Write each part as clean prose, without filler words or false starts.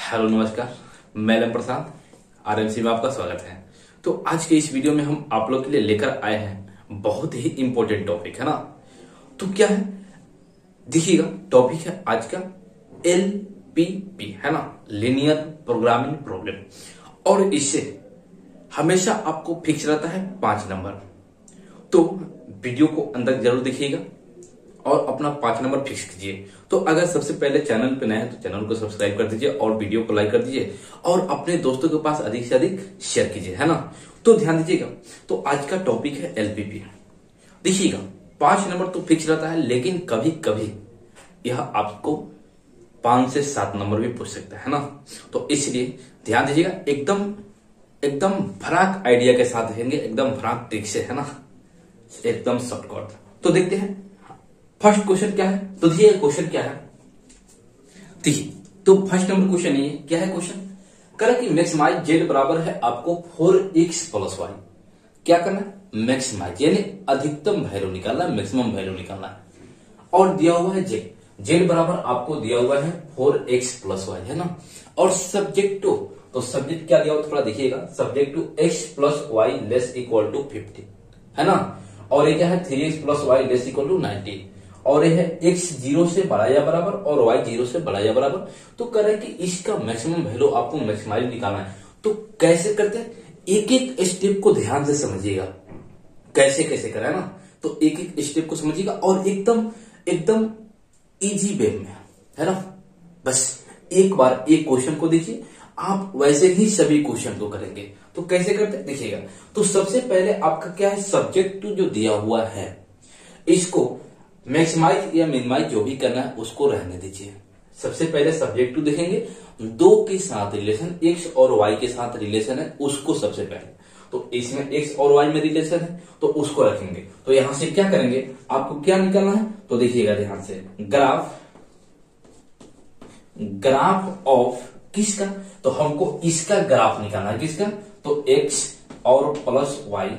Hello नमस्कार, मैं lump प्रसाद RMC में आपका स्वागत है। तो आज के इस वीडियो में हम आप लोग के लिए लेकर आए हैं बहुत ही इंपॉर्टेंट टॉपिक है ना। तो क्या है, देखिएगा, टॉपिक है आज का एलपीपी है ना, लीनियर प्रोग्रामिंग प्रॉब्लम। और इससे हमेशा आपको फिक्स रहता है 5 नंबर। तो वीडियो को अंदर जरूर देखिएगा और अपना 5 नंबर फिक्स कीजिए। तो अगर सबसे पहले चैनल पे नए हैं तो चैनल को सब्सक्राइब कर दीजिए और वीडियो को लाइक कर दीजिए और अपने दोस्तों के पास अधिक से अधिक शेयर कीजिए, है ना। तो ध्यान दीजिएगा, तो आज का टॉपिक है एलपीपी। देखिएगा, 5 नंबर तो फिक्स रहता है, लेकिन कभी कभी यह आपको 5 से 7 नंबर भी पूछ सकता है ना। तो इसलिए ध्यान दीजिएगा, एकदम भराक आइडिया के साथ देखेंगे, एकदम भराक ट्रिक से, है ना, एकदम शॉर्टकट। तो देखते हैं फर्स्ट क्वेश्चन क्या है। तो देखिए क्वेश्चन क्या है, देखिए तो फर्स्ट नंबर क्वेश्चन ये क्या है। क्वेश्चन करें कि मैक्सिमाइज जेड बराबर है आपको 4x प्लस वाई। क्या करना है, मैक्सिमाइज यानी अधिकतम वैल्यू निकालना है, मैक्सिमम वैल्यू निकालना है। और दिया हुआ है जेड बराबर आपको दिया हुआ है 4x प्लस वाई, है ना। और सब्जेक्ट टू, तो सब्जेक्ट क्या दिया हुआ थोड़ा देखिएगा, subject to x plus Y less equal to 50, है ना। और ये क्या है 3x plus Y less equal to 90। और ये है x 0 से बड़ा या बराबर और y 0 से बड़ा या बराबर। तो कह रहे हैं कि इसका मैक्सिमम वैल्यू आपको मैक्सिमाइज निकालना है। तो कैसे करते हैं, एक एक स्टेप को ध्यान से समझिएगा, कैसे कैसे करें ना। तो एक एक स्टेप को समझिएगा और एकदम इजी वे में, है ना। बस एक बार एक क्वेश्चन को देखिए, आप वैसे ही सभी क्वेश्चन को करेंगे। तो कैसे करते हैं देखिएगा। तो सबसे पहले आपका क्या है, सब्जेक्ट टू जो दिया हुआ है इसको मैक्सिमाइज या मिनिमाइज जो भी करना है उसको रहने दीजिए। सबसे पहले सब्जेक्ट टू देखेंगे, दो के साथ रिलेशन x और y के साथ रिलेशन है उसको सबसे पहले। तो इसमें x और y में रिलेशन है तो उसको रखेंगे। तो यहां से क्या करेंगे, आपको क्या निकालना है, तो देखिएगा ध्यान से, ग्राफ ऑफ किसका, तो हमको इसका ग्राफ निकालना है। किसका, तो x और plus y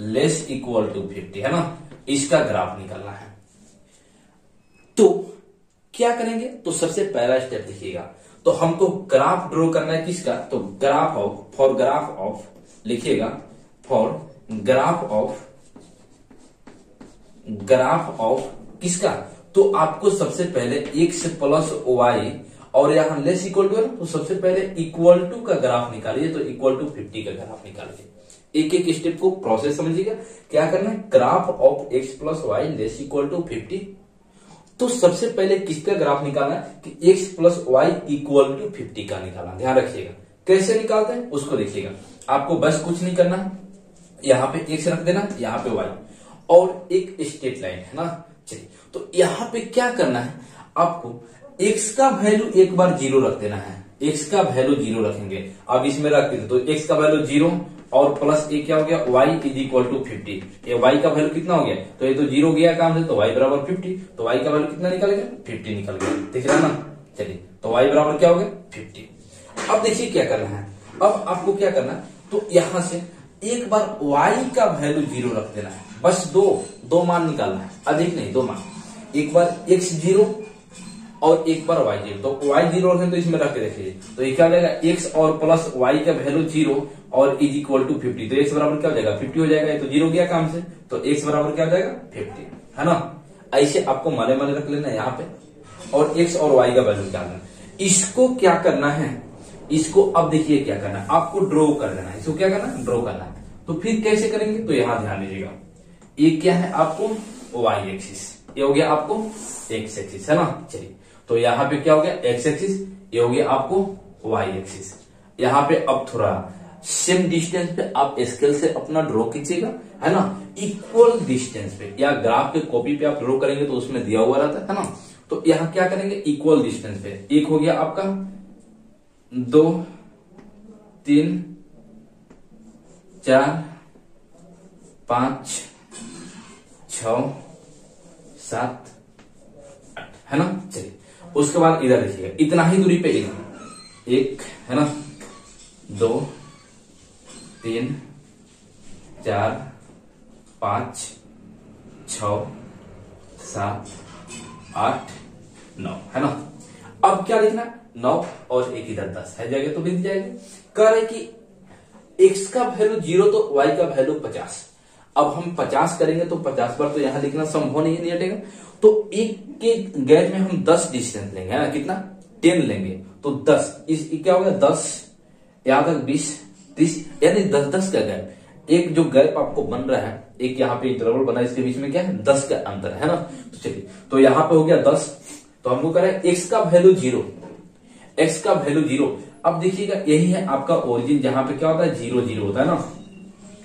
less equal to 50, है ना, इसका ग्राफ निकालना है। तो क्या करेंगे, तो सबसे पहला स्टेप देखिएगा, तो हमको ग्राफ ड्रॉ करना है किसका, तो graph of, for graph of लिखिएगा, फॉर ग्राफ ऑफ किसका, तो आपको सबसे पहले x प्लस वाई और यहां लेस इक्वल टू है, तो सबसे पहले इक्वल टू का ग्राफ निकालिए। तो इक्वल टू 50 का ग्राफ निकालिए। एक एक स्टेप को प्रोसेस समझिएगा। क्या करना है, graph of x plus Y less equal to 50। तो सबसे पहले किसका ग्राफ निकालना है कि x plus y equal to 50 का निकालना। ध्यान रखिएगा कैसे निकालते हैं उसको देखिएगा। आपको बस कुछ नहीं करना है, यहाँ पे x रख देना, यहाँ पे y और एक स्ट्रेट लाइन, है ना। चलिए, तो यहाँ पे क्या करना है, आपको x का वैल्यू एक बार 0 रख देना है। x का वैल्यू 0 रखेंगे। अब इसमें रख देते तो x का वैल्यू 0 और प्लस ए क्या हो गया, y इज इक्वल टू 50। ये y का वैल्यू कितना हो गया, तो ये तो 0 गया काम से, तो y बराबर 50। तो y का वैल्यू कितना निकल गया, 50 निकल गया, दिख रहा है ना। चलिए, तो y बराबर क्या हो गया, 50। अब देखिए क्या करना है, अब आपको क्या करना है, तो यहां से एक बार y का वैल्यू 0 रख देना है। बस दो मान निकालना है, अधिक नहीं, 2 मान। एक बार x 0 और एक बार y 0। तो y 0 रखें तो इसमें रख के देखिए, तो ये क्या हो जाएगा, x और प्लस y का वैल्यू 0 और इज इक्वल टू 50। तो x बराबर क्या हो जाएगा, 50 हो जाएगा। ये तो 0 गया काम से, तो x बराबर क्या हो जाएगा, 50, है ना। ऐसे आपको माने रख लेना है यहाँ पे, और x और y का वैल्यू निकालना है। इसको क्या करना है, इसको अब देखिए क्या करना है, आपको ड्रॉ कर देना है। इसको क्या करना है, ड्रॉ करना है। तो फिर कैसे करेंगे, तो यहाँ ध्यान दीजिएगा, ये क्या है आपको y एक्सिस, ये हो गया आपको x एक्सिस, है ना। चलिए, तो यहाँ पे क्या हो गया, x एक्सिस, ये हो गया आपको y एक्सिस। यहाँ पे अब थोड़ा सेम डिस्टेंस पे आप स्केल से अपना ड्रॉ कीजिएगा, है ना। इक्वल डिस्टेंस पे या ग्राफ के कॉपी पे आप ड्रॉ करेंगे तो उसमें दिया हुआ रहता है ना। तो यहाँ क्या करेंगे, इक्वल डिस्टेंस पे, एक हो गया आपका 2 3 4 5 6 7 8, है ना। चलिए, उसके बाद इधर देखिएगा, इतना ही दूरी पे एक है ना, 2 3 4 5 6 7 8 9, है ना। अब क्या लिखना है, 9 और एक इधर 10 है जगह तो लिख जाएगा। कह रहे कि x का वैल्यू 0 तो y का वैल्यू 50। अब हम 50 करेंगे तो 50 बार तो यहां लिखना संभव नहीं हटेगा, तो एक के गैप में हम 10 डिस्टेंस लेंगे, है ना, कितना 10 लेंगे, तो 10 इस क्या हो गया 10 यहां तक 20 30 यानी 10 का गैप। एक जो गैप आपको बन रहा है, एक यहाँ पे इंटरवल बना, इसके बीच में क्या है 10 का अंतर है ना। तो चलिए, तो यहाँ पे हो गया 10, तो हमको करें x का वैल्यू 0, x का वैल्यू 0। अब देखिएगा यही है आपका ओरिजिन, जहां पे क्या होता है 0 0 होता है ना।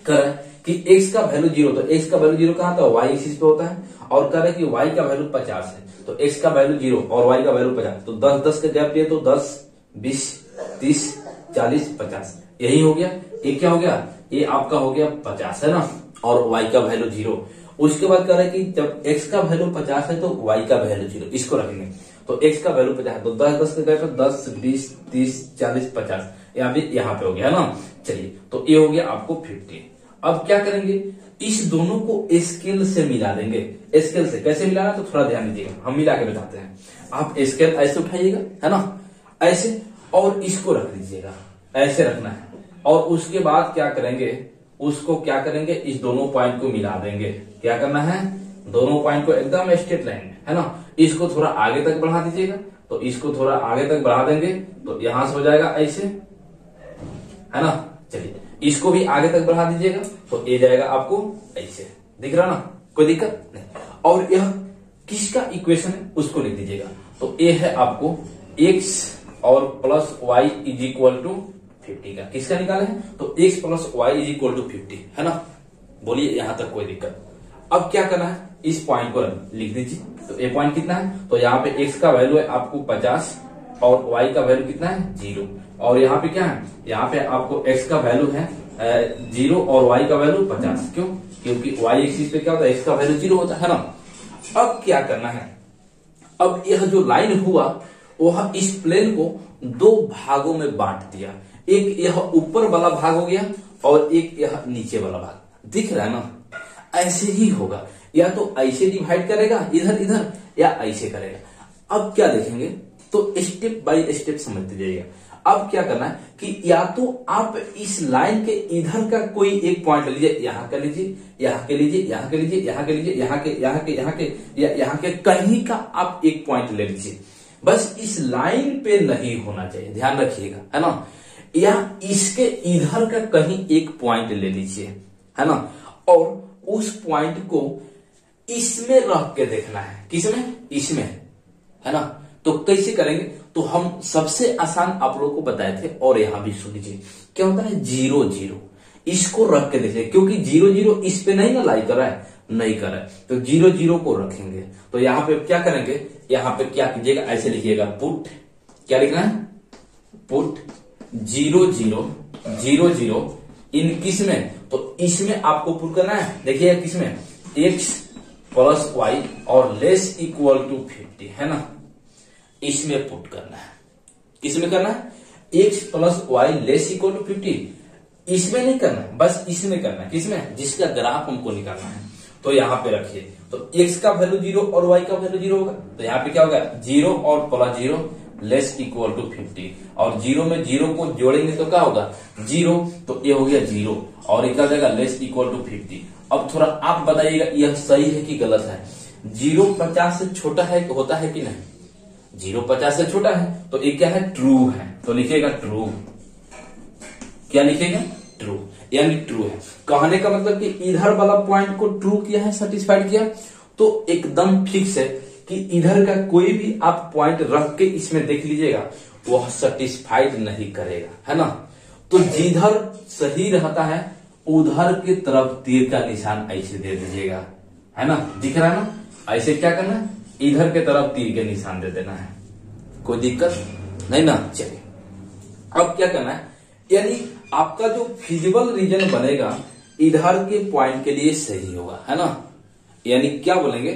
कर कि x का वैल्यू 0, तो x का वैल्यू 0 कहां था, y एक्सिस पे होता है, और कह रहे कि y का वैल्यू 50 है, तो x का वैल्यू 0 और y का वैल्यू 50, तो 10 का गैप दिए तो 10 20 30 40 50, यही हो गया। ये क्या हो गया, ये आपका हो गया 50 है ना, और y का वैल्यू 0। उसके बाद कह रहे कि जब x का वैल्यू 50 है तो y का वैल्यू 0, इसको रखेंगे, तो x का वैल्यू 50 है तो 10 का गैप 10 20 30 40 50, यहाँ पे हो गया ना। चलिए, तो ये हो गया आपको 50। अब क्या करेंगे, इस दोनों को स्केल से मिला देंगे। स्केल से कैसे मिलाना, तो थोड़ा ध्यान दीजिएगा, हम मिला के बताते हैं। आप स्केल ऐसे उठाइएगा, है ना, ऐसे, और इसको रख दीजिएगा, ऐसे रखना है, और उसके बाद क्या करेंगे, उसको क्या करेंगे, इस दोनों पॉइंट को मिला देंगे। क्या करना है, दोनों पॉइंट को एकदम स्ट्रेट लाइन में, है ना, इसको थोड़ा आगे तक बढ़ा दीजिएगा, तो इसको थोड़ा आगे तक बढ़ा देंगे, तो यहां से हो जाएगा ऐसे, है ना। चलिए, इसको भी आगे तक बढ़ा दीजिएगा, तो ये जाएगा आपको ऐसे, दिख रहा ना, कोई दिक्कत नहीं। और यह किसका इक्वेशन है उसको लिख दीजिएगा, तो ये है आपको x और plus y is equal to 50 का, किसका निकाले है, तो x plus y is equal to 50, है ना। बोलिए यहां तक कोई दिक्कत। अब क्या करना है, इस पॉइंट को लिख दीजिए, तो ये पॉइंट कितना है, तो यहाँ पे x का वैल्यू है आपको 50 और y का वैल्यू कितना है 0, और यहाँ पे क्या है, यहाँ पे आपको x का वैल्यू है 0 और y का वैल्यू 50, क्यों, क्योंकि y एक्सिस पे क्या होता है, x का वैल्यू 0 होता है ना। अब क्या करना है, अब यह जो लाइन हुआ वह इस प्लेन को दो भागों में बांट दिया, एक यह ऊपर वाला भाग हो गया और एक यह नीचे वाला भाग, दिख रहा है ना। ऐसे ही होगा, या तो ऐसे डिवाइड करेगा इधर इधर, या ऐसे करेगा। अब क्या देखेंगे, तो स्टेप बाय स्टेप समझते जाइएगा। अब क्या करना है कि या तो आप इस लाइन के इधर का कोई एक पॉइंट ले लीजिए, यहां का लीजिए, यहां के लीजिए, यहां के लीजिए, यहां के लीजिए, यहाँ के यहाँ के यहाँ के या यहाँ के कहीं का आप एक पॉइंट ले लीजिए, बस इस लाइन पे नहीं होना चाहिए, ध्यान रखिएगा, है ना। या इसके इधर का कहीं एक पॉइंट ले लीजिए, है ना, और उस पॉइंट को इसमें रख के देखना है, किसमें, इसमें, है ना। तो कैसे करेंगे, तो हम सबसे आसान आप लोगों को बताए थे, और यहां भी सुन लीजिए क्या होता है 0 0, इसको रख के देखिए, क्योंकि 0 0 इस पे नहीं ना लाई कर रहा है, नहीं कर रहा है, तो 0 0 को रखेंगे। तो यहाँ पे क्या करेंगे, यहाँ पे क्या कीजिएगा, ऐसे लिखिएगा पुट, क्या लिखना है, पुट 0 0 0 0 इन किसमें, तो इसमें आपको पुट करना है, देखिएगा किसमें, x प्लस y और लेस इक्वल टू 50, है ना, इसमें पुट करना है। किसमें करना है, x plus Y less equal to 50, इसमें नहीं करना है, बस इसमें करना है, किसमें, जिसका ग्राफ हमको निकालना है। तो यहाँ पे रखिए, तो x का वैल्यू 0 और y का वैल्यू 0 होगा, तो यहाँ पे क्या होगा 0 और प्लस 0 लेस इक्वल टू 50, और 0 में 0 को जोड़ेंगे तो क्या होगा 0, तो ये हो गया 0, और एक आ जाएगा लेस इक्वल टू 50। अब थोड़ा आप बताइएगा यह सही है कि गलत है, 0 50 से छोटा है होता है कि नहीं, 0 50 से छोटा है, तो ये क्या है, ट्रू है, तो लिखिएगा ट्रू, क्या लिखेगा, ट्रू, यानी ट्रू है। कहने का मतलब कि इधर वाला पॉइंट को ट्रू किया है, सेटिस्फाइड किया, तो एकदम फिक्स है कि इधर का कोई भी आप पॉइंट रख के इसमें देख लीजिएगा, वह सेटिस्फाइड नहीं करेगा, है ना। तो जिधर सही रहता है उधर की तरफ तीर का निशान ऐसे दे दीजिएगा, है ना, दिख रहा है ना। ऐसे क्या करना है, इधर के तरफ तीर के निशान दे देना है, कोई दिक्कत नहीं ना। चलिए, अब क्या करना है, यानी आपका जो फिजिबल रीजन बनेगा इधर के पॉइंट के लिए सही होगा, है ना। यानी क्या बोलेंगे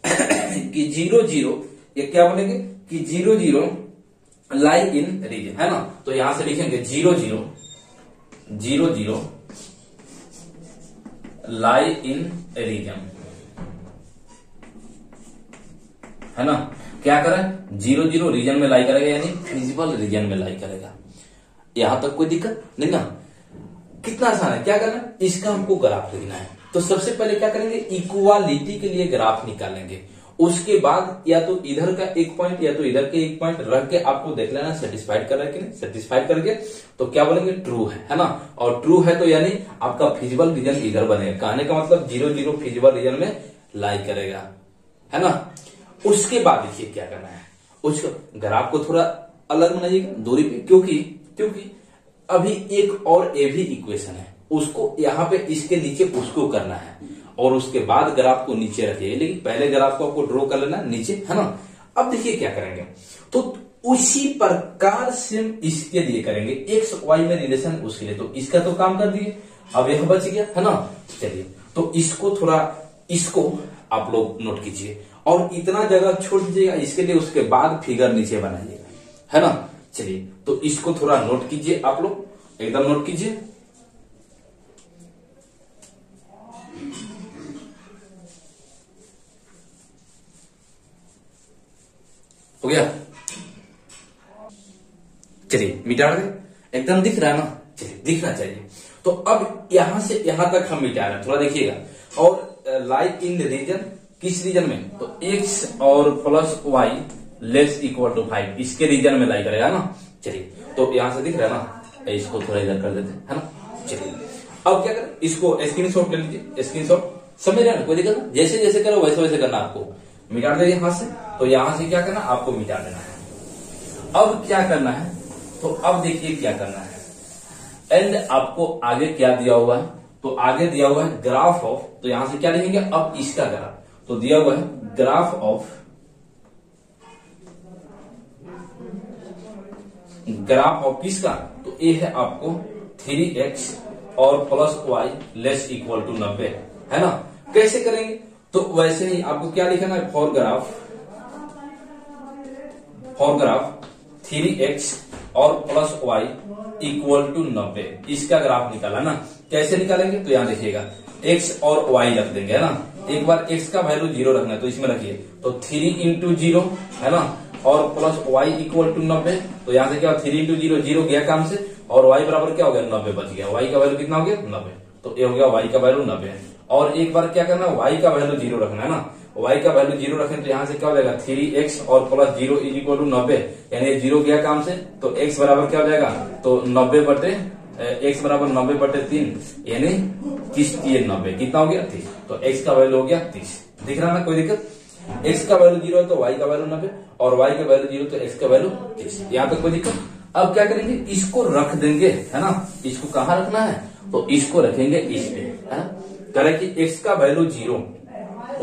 कि 0 0, ये क्या बोलेंगे कि 0 0 लाई इन रीजन, है ना। तो यहां से लिखेंगे 0 0 0 0 लाई इन रीजन, है ना। क्या करा, 0 0 रीजन में लाई करेगा, यानी फिजिबल रीजन में लाई करेगा। यहां तक कोई दिक्कत नहीं ना, कितना आसान है। क्या करना, इसका हमको ग्राफ लिखना है। तो सबसे पहले क्या करेंगे, इक्वालिटी के लिए ग्राफ निकालेंगे। उसके बाद या तो इधर का एक पॉइंट या तो इधर के एक पॉइंट रख के आपको देख लेना सेटिस्फाइड कर रहा है कि नहीं। सेटिस्फाइड करके तो क्या बोलेंगे, ट्रू है ना। और ट्रू है तो यानी आपका फिजिबल रीजन इधर बनेगा। कहने का मतलब 0 0 फिजिबल रीजन में लाई करेगा, है ना। उसके बाद देखिए क्या करना है, उस ग्राफ को थोड़ा अलग बनाइएगा दूरी पे, क्योंकि अभी एक और ए भी इक्वेशन है, उसको यहाँ पे इसके नीचे उसको करना है और उसके बाद ग्राफ को नीचे रखिए। लेकिन पहले ग्राफ को आपको ड्रॉ कर लेना नीचे, है ना। अब देखिए क्या करेंगे, तो उसी प्रकार से इसके लिए करेंगे, एक्स वाई में रिलेशन उसके लिए। तो इसका तो काम कर दिए, अब यह बच गया, है ना। चलिए तो इसको आप लोग नोट कीजिए और इतना जगह छोड़ दीजिएगा इसके लिए, उसके बाद फिगर नीचे बनाइएगा, है ना। चलिए तो इसको थोड़ा नोट कीजिए, आप लोग एकदम नोट कीजिए। हो गया, चलिए मिटा दे, एकदम दिख रहा है ना। चलिए दिखना चाहिए। तो अब यहां से यहां तक हम मिटा रहे हैं, थोड़ा देखिएगा। और लाइक इन रीजन, किस रीजन में, तो x और plus y less equal to 5, इसके रीजन में लाई करेगा ना। चलिए तो यहां से दिख रहा है ना, इसको थोड़ा इधर कर देते हैं, है ना। चलिए अब क्या करें, इसको स्क्रीनशॉट ले लीजिए, स्क्रीनशॉट, समझ रहे हैं, कोई दिक्कत नहीं। जैसे जैसे करो वैसे वैसे करना, आपको मिटा दे यहां से। तो यहां से क्या करना, आपको मिटा देना है। अब क्या करना है, तो अब देखिए क्या करना है। एंड आपको आगे क्या दिया हुआ है, तो आगे दिया हुआ है ग्राफ ऑफ, तो यहां से क्या लिखेंगे, अब इसका ग्राफ, तो दिया हुआ है ग्राफ ऑफ किसका, तो ये है आपको 3x और plus y less equal to 90, है ना। कैसे करेंगे, तो वैसे ही आपको क्या लिखना है, फॉर ग्राफ 3x और प्लस y इक्वल टू 90, इसका ग्राफ निकाला ना। कैसे निकालेंगे, तो यहां देखिएगा x और y रख देंगे, है ना। एक बार x का वैल्यू 0 रखना है, तो इसमें रखिए, तो 3 इंटू 0, है ना, और प्लस y इक्वल टू 90। तो यहां से क्या, 3 इंटू 0, 0 गया काम से, और y बराबर क्या हो गया, 90 बच गया। y का वैल्यू कितना हो गया, 90, तो ये हो गया y का वैल्यू 90। और एक बार क्या करना, y का वैल्यू 0 रखना है ना। y का वैल्यू 0 रखें तो यहां से क्या हो जाएगा, 3x और प्लस 0 इज इक्वल टू 90, यानी 0 गया काम से, तो x बराबर क्या हो जाएगा, तो 90 बटे x बराबर 90/3, यानी 30 90, कितना हो गया, 30। तो x का वैल्यू हो गया 30, दिख रहा है ना, कोई दिक्कत। x का वैल्यू 0 है तो y का वैल्यू 90, और y का वैल्यू 0 तो x का वैल्यू 30, यहाँ तक कोई दिक्कत। अब क्या करेंगे, इसको रख देंगे, है ना। इसको कहाँ रखना है, तो इसको रखेंगे इस पे, है ना। करें कि x का वैल्यू 0,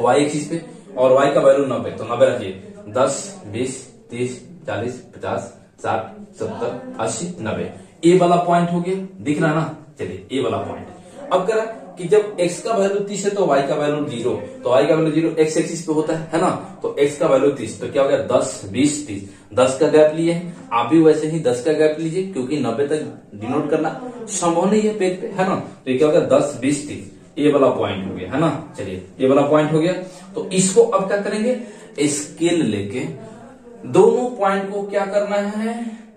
y एक्सिस पे, और y का वैल्यू 90, तो 90 रखिए, 10 20 30 40 50 60 70 80 90, ए वाला पॉइंट हो गया, दिख रहा ना। चलिए ए वाला पॉइंट। अब करा कि जब x का वैल्यू 30 है तो y का वैल्यू 0, तो y का वैल्यू 0 x एक्सिस पे होता है ना। तो x का वैल्यू 30, तो क्या हो गया, 10 20 30, 10 का गैप लिए, आप भी वैसे ही 10 का गैप लीजिए, क्योंकि 90 तक डिनोट करना संभव नहीं है पेज पे, है ना। तो ये क्या हो गया, 10 20 30, ये वाला पॉइंट हो गया, है ना। चलिए ये वाला पॉइंट हो गया। तो इसको अब क्या करेंगे, स्केल लेके दोनों पॉइंट को क्या करना है,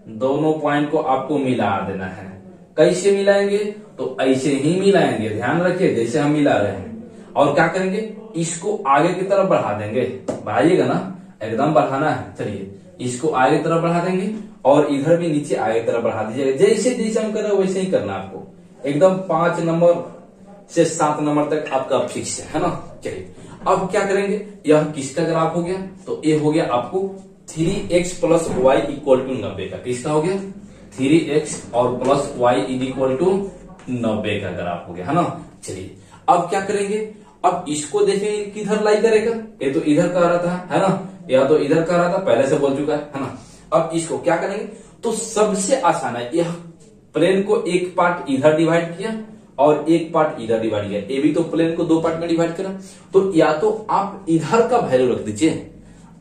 दोनों पॉइंट को आपको मिला देना है। कैसे मिलाएंगे, तो ऐसे ही मिलाएंगे, ध्यान रखिए, जैसे हम मिला रहे हैं। और क्या करेंगे, इसको आगे की तरफ बढ़ा देंगे, बढ़ाइएगा ना, एकदम बढ़ाना है। चलिए इसको आगे की तरफ बढ़ा देंगे, और इधर भी नीचे आगे की तरफ बढ़ा दीजिएगा, जैसे जैसे हम कर रहे हैं वैसे ही करना आपको, एकदम 5 नंबर से 7 नंबर तक आपका फिक्स है ना। चलिए अब क्या करेंगे, यह किसका ग्राफ हो गया, तो ये हो गया आपको 3x plus y equal to 90 का, किसका हो गया, 3x और plus y is equal to 90 का ग्राफ हो गया, है ना। चलिए अब क्या करेंगे, अब इसको देखेंगे किधर लाई करेगा, ये तो इधर का रहा था, है ना, या तो इधर का रहा था, पहले से बोल चुका है ना। अब इसको क्या करेंगे, तो सबसे आसान है, यह प्लेन को एक पार्ट इधर डिवाइड किया और एक पार्ट इधर डिवाइड किया, ये भी तो प्लेन को 2 पार्ट में डिवाइड करा। तो या तो आप इधर का वैल्यू रख दीजिए,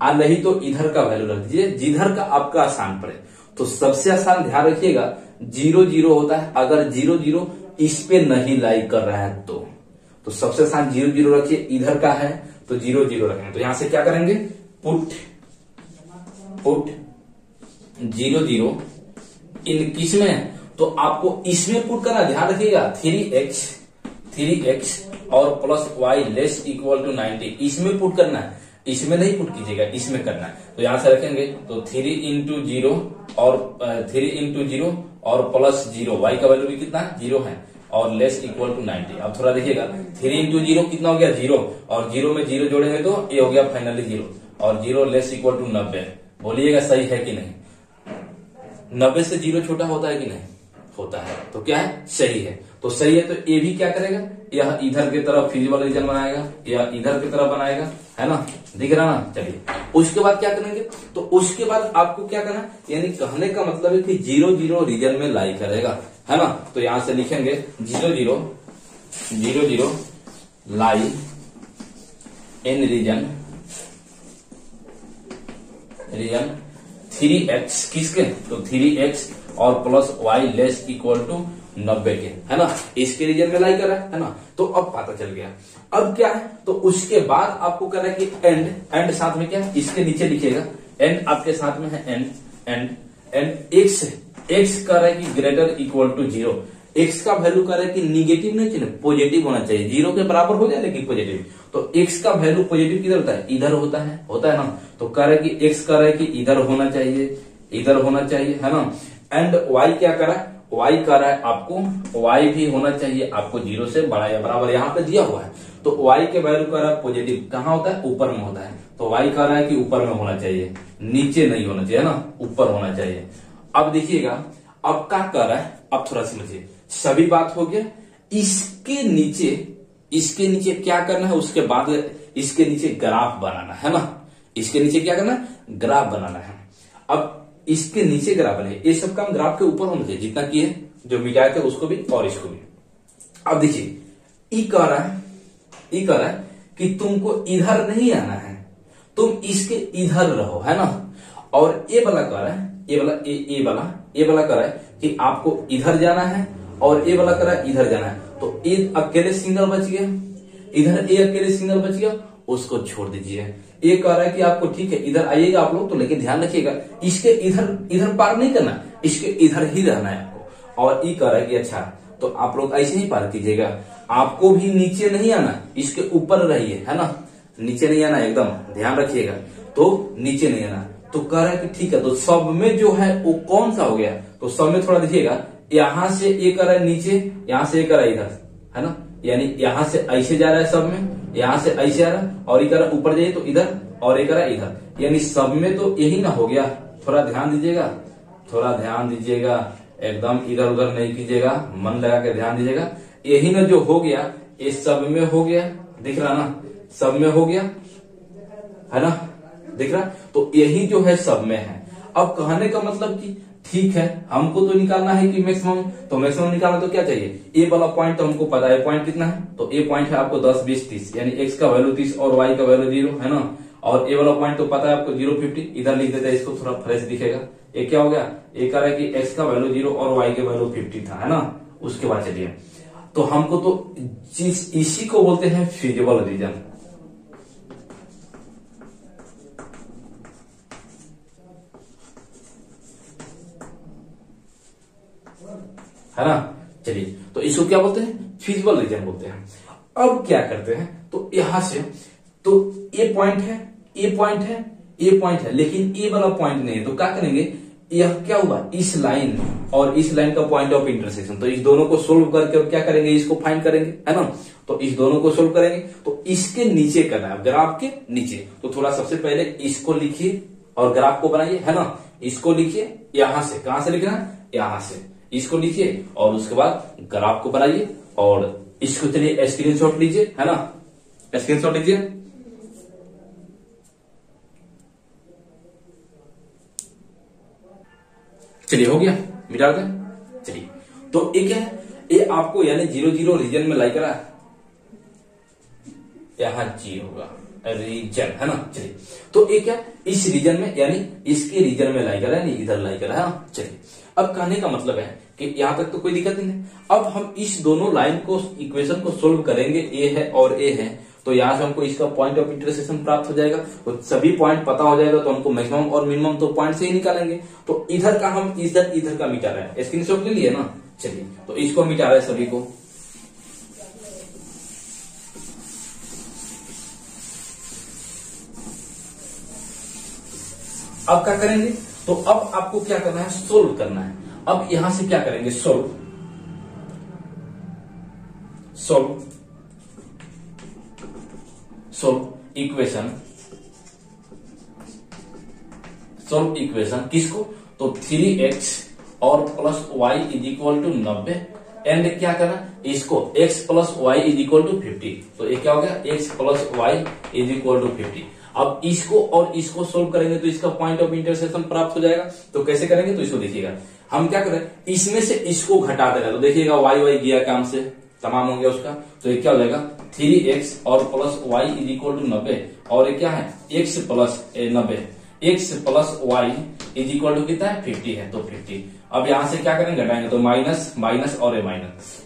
और नहीं तो इधर का वैल्यू रख दीजिए, जिधर का आपका आसान पड़े। तो सबसे आसान, ध्यान रखिएगा, 0 0 होता है, अगर 0 0 इस पे नहीं लाई कर रहा है तो सबसे आसान 0 0 रखिए, इधर का है तो 0 0 रखेंगे। तो यहां से क्या करेंगे, पुट पुट 0 0 इन किसमें है, तो आपको इसमें पुट करना, ध्यान रखिएगा 3x और plus y less equal to 90 इसमें पुट करना है, इसमें नहीं पुट कीजिएगा, इसमें करना है। तो यहां से रखेंगे तो 3 इंटू 0 और प्लस 0, y का वैल्यू भी कितना है 0 है और लेस इक्वल टू 90। अब थोड़ा देखिएगा 3 इंटू 0 कितना हो गया 0 और 0 में 0 जोड़ेंगे तो ये हो गया फाइनली 0 और 0 लेस इक्वल टू 90। बोलिएगा सही है कि नहीं? 90 से 0 छोटा होता है कि नहीं? होता है। तो क्या है? सही है। तो सही है तो ये भी क्या करेगा, यह इधर की तरफ फिजिबल रीजन बनाएगा या इधर की तरफ बनाएगा, है ना, दिख रहा ना। चलिए उसके बाद क्या करेंगे, तो उसके बाद आपको क्या करना, यानी कहने का मतलब है कि 0 0 रीजन में लाई करेगा, है ना। तो यहां से लिखेंगे 0 0 लाई इन रीजन 3x किसके, तो 3x और plus y less equal to 90 के, है ना, इसके रीजन में लाई कर रहा है ना। तो अब पता चल गया। अब क्या है, तो उसके बाद आपको करना है कि एंड साथ में क्या है, इसके नीचे लिखिएगा एंड आपके साथ में है एंड x कर रहा है कि ग्रेटर इक्वल टू 0, x का वैल्यू कर रहा है कि निगेटिव नहीं चाहिए, पॉजिटिव होना चाहिए, 0 के बराबर हो जाए लेकिन पॉजिटिव। तो x का वैल्यू पॉजिटिव किधर होता है, इधर होता है ना। तो कह रहा है कि x कर रहा है कि इधर होना चाहिए, है ना। एंड y क्या कर रहा है, y कर रहा है आपको y भी होना चाहिए आपको 0 से बड़ा या बराबर, यहाँ पे दिया हुआ है। तो y के वैल्यू कर रहा है पॉजिटिव, कहाँ होता है, ऊपर में होता है। तो y कर रहा है कि ऊपर में होना चाहिए, नीचे नहीं होना चाहिए, है ना, ऊपर होना चाहिए। अब देखिएगा अब क्या कर रहा है, अब थोड़ा समझिए, सभी बात हो गया। इसके नीचे क्या करना है, उसके बाद इसके नीचे ग्राफ बनाना है ना, इसके नीचे क्या करना है, ग्राफ बनाना है। अब इसके नीचे ग्राफ बने, ये सब काम ग्राफ के ऊपर होना चाहिए, जितना किए जो मिटाए थे उसको भी और इसको भी। अब देखिए ई कह रहा है कि तुमको इधर नहीं आना है, तुम इसके इधर रहो, है ना। और ये वाला कह रहा है, ये वाला कह रहा है कि आपको इधर जाना है और ये वाला कह रहा है इधर जाना है। तो ये अकेले सिंगल बच गया, इधर ये अकेले सिंगल बच गया, उसको छोड़ दीजिए। ये कह रहा है कि आपको ठीक है इधर आइएगा आप लोग, तो लेकिन ध्यान रखिएगा इसके इधर पार नहीं करना, इसके इधर ही रहना है आपको। और ये कह रहा है कि अच्छा तो आप लोग ऐसे ही पार कीजिएगा, आपको भी नीचे नहीं आना, इसके ऊपर रहिए, है ना, नीचे नहीं आना, एकदम ध्यान रखिएगा। तो नीचे नहीं आना, तो कह रहा है कि ठीक है। तो सब में जो है वो कौन सा हो गया, तो सब में थोड़ा देखिएगा, यहां से ये कर रहा है नीचे, यहां से ये कर रहा है इधर, है ना, यानी यहां से ऐसे जा रहा है सब में, यहां से ऐसे आ रहा है और ये कर रहा है ऊपर जाइए तो इधर और ये कर रहा है इधर, यानी सब में तो यही ना हो गया। थोड़ा ध्यान दीजिएगा, एकदम इधर उधर नहीं कीजिएगा, मन लगा के ध्यान दीजिएगा। यही ना जो हो गया, ये सब में हो गया, दिख रहा ना, सब में हो गया, है ना, दिख रहा। तो यही जो है सब में है। अब कहने का मतलब कि ठीक है हमको तो निकालना है कि मैक्सिमम, तो मैक्सिमम निकालना तो क्या चाहिए, ए वाला पॉइंट तो हमको पता है, पॉइंट कितना है, तो ए पॉइंट है आपको 10 20 30, यानी एक्स का वैल्यू 30 और वाई का वैल्यू 0, है ना। और ए वाला पॉइंट तो पता है आपको 0 50, इधर लिख देते हैं, इसको थोड़ा फ्रेश दिखेगा। ये क्या हो गया, ये कह रहा है कि एक्स का वैल्यू 0 और वाई का वैल्यू 50 था, है ना। उसके बाद चलिए, तो हमको तो इसी को बोलते हैं फिजिबल रीजन, है ना। चलिए तो इसको क्या बोलते हैं, फिजिबल रीजन बोलते हैं। अब क्या करते हैं, तो यहां से तो ये पॉइंट है, लेकिन ये वाला पॉइंट नहीं है, तो क्या करेंगे, यह क्या हुआ, इस लाइन और इस लाइन का पॉइंट ऑफ इंटरसेक्शन, तो इस दोनों को सोल्व करके और क्या करेंगे, इसको फाइंड करेंगे, है ना। तो इस दोनों को सोल्व करेंगे, तो इसके नीचे करना है, ग्राफ के नीचे। तो थोड़ा सबसे पहले इसको लिखिए और ग्राफ को बनाइए, है ना। इसको लिखिए, यहां से, कहां से लिखना, यहां से इसको लिखिए और उसके बाद ग्राफ को बनाइए और इसको चलिए स्क्रीनशॉट लीजिए, है ना, स्क्रीनशॉट लीजिए। चलिए हो गया, मिटा दें। चलिए तो ये क्या है, ये आपको यानी 0 0 रीजन में लाई करा, यहां 0 होगा रीजन, है ना। चलिए तो ये क्या, इस रीजन में यानी इसके रीजन में लाई करा, यानी इधर लाई करा, है ना। चलिए अब कहने का मतलब है कि यहां तक तो कोई दिक्कत नहीं है। अब हम इस दोनों लाइन को, इक्वेशन को सोल्व करेंगे, ए है और ए है, तो यहाँ से हमको इसका पॉइंट ऑफ इंटरसेक्शन प्राप्त हो जाएगा। तो सभी पॉइंट पता हो जाएगा तो हमको मैक्सिमम और मिनिमम तो पॉइंट से ही निकालेंगे। तो इधर का हम इधर का मिटा रहे हैं, स्क्रीनशॉट ले लिए ना। चलिए तो इसको मिटा रहे हैं सभी को। अब क्या करेंगे, तो अब आपको क्या करना है, सोल्व करना है। अब यहां से क्या करेंगे, सोल्व इक्वेशन किसको, तो 3x और plus y is equal to 90 and क्या करना, इसको x plus y is equal to 50। तो ये क्या हो गया, x plus y is equal to 50। अब इसको और इसको सोल्व करेंगे तो इसका पॉइंट ऑफ इंटरसेक्शन प्राप्त हो जाएगा। तो कैसे करेंगे, तो इसको देखिएगा, हम क्या करें, इसमें से इसको घटा देना। तो देखिएगा y गया काम से, तमाम हो गया उसका। तो ये क्या हो जाएगा, 3x और plus y is equal to 90 और ये क्या है, x plus 90, x plus y is equal to कितना है, 50 है। तो 50 अब यहां से क्या करेंगे, घटाएंगे। तो माइनस माइनस और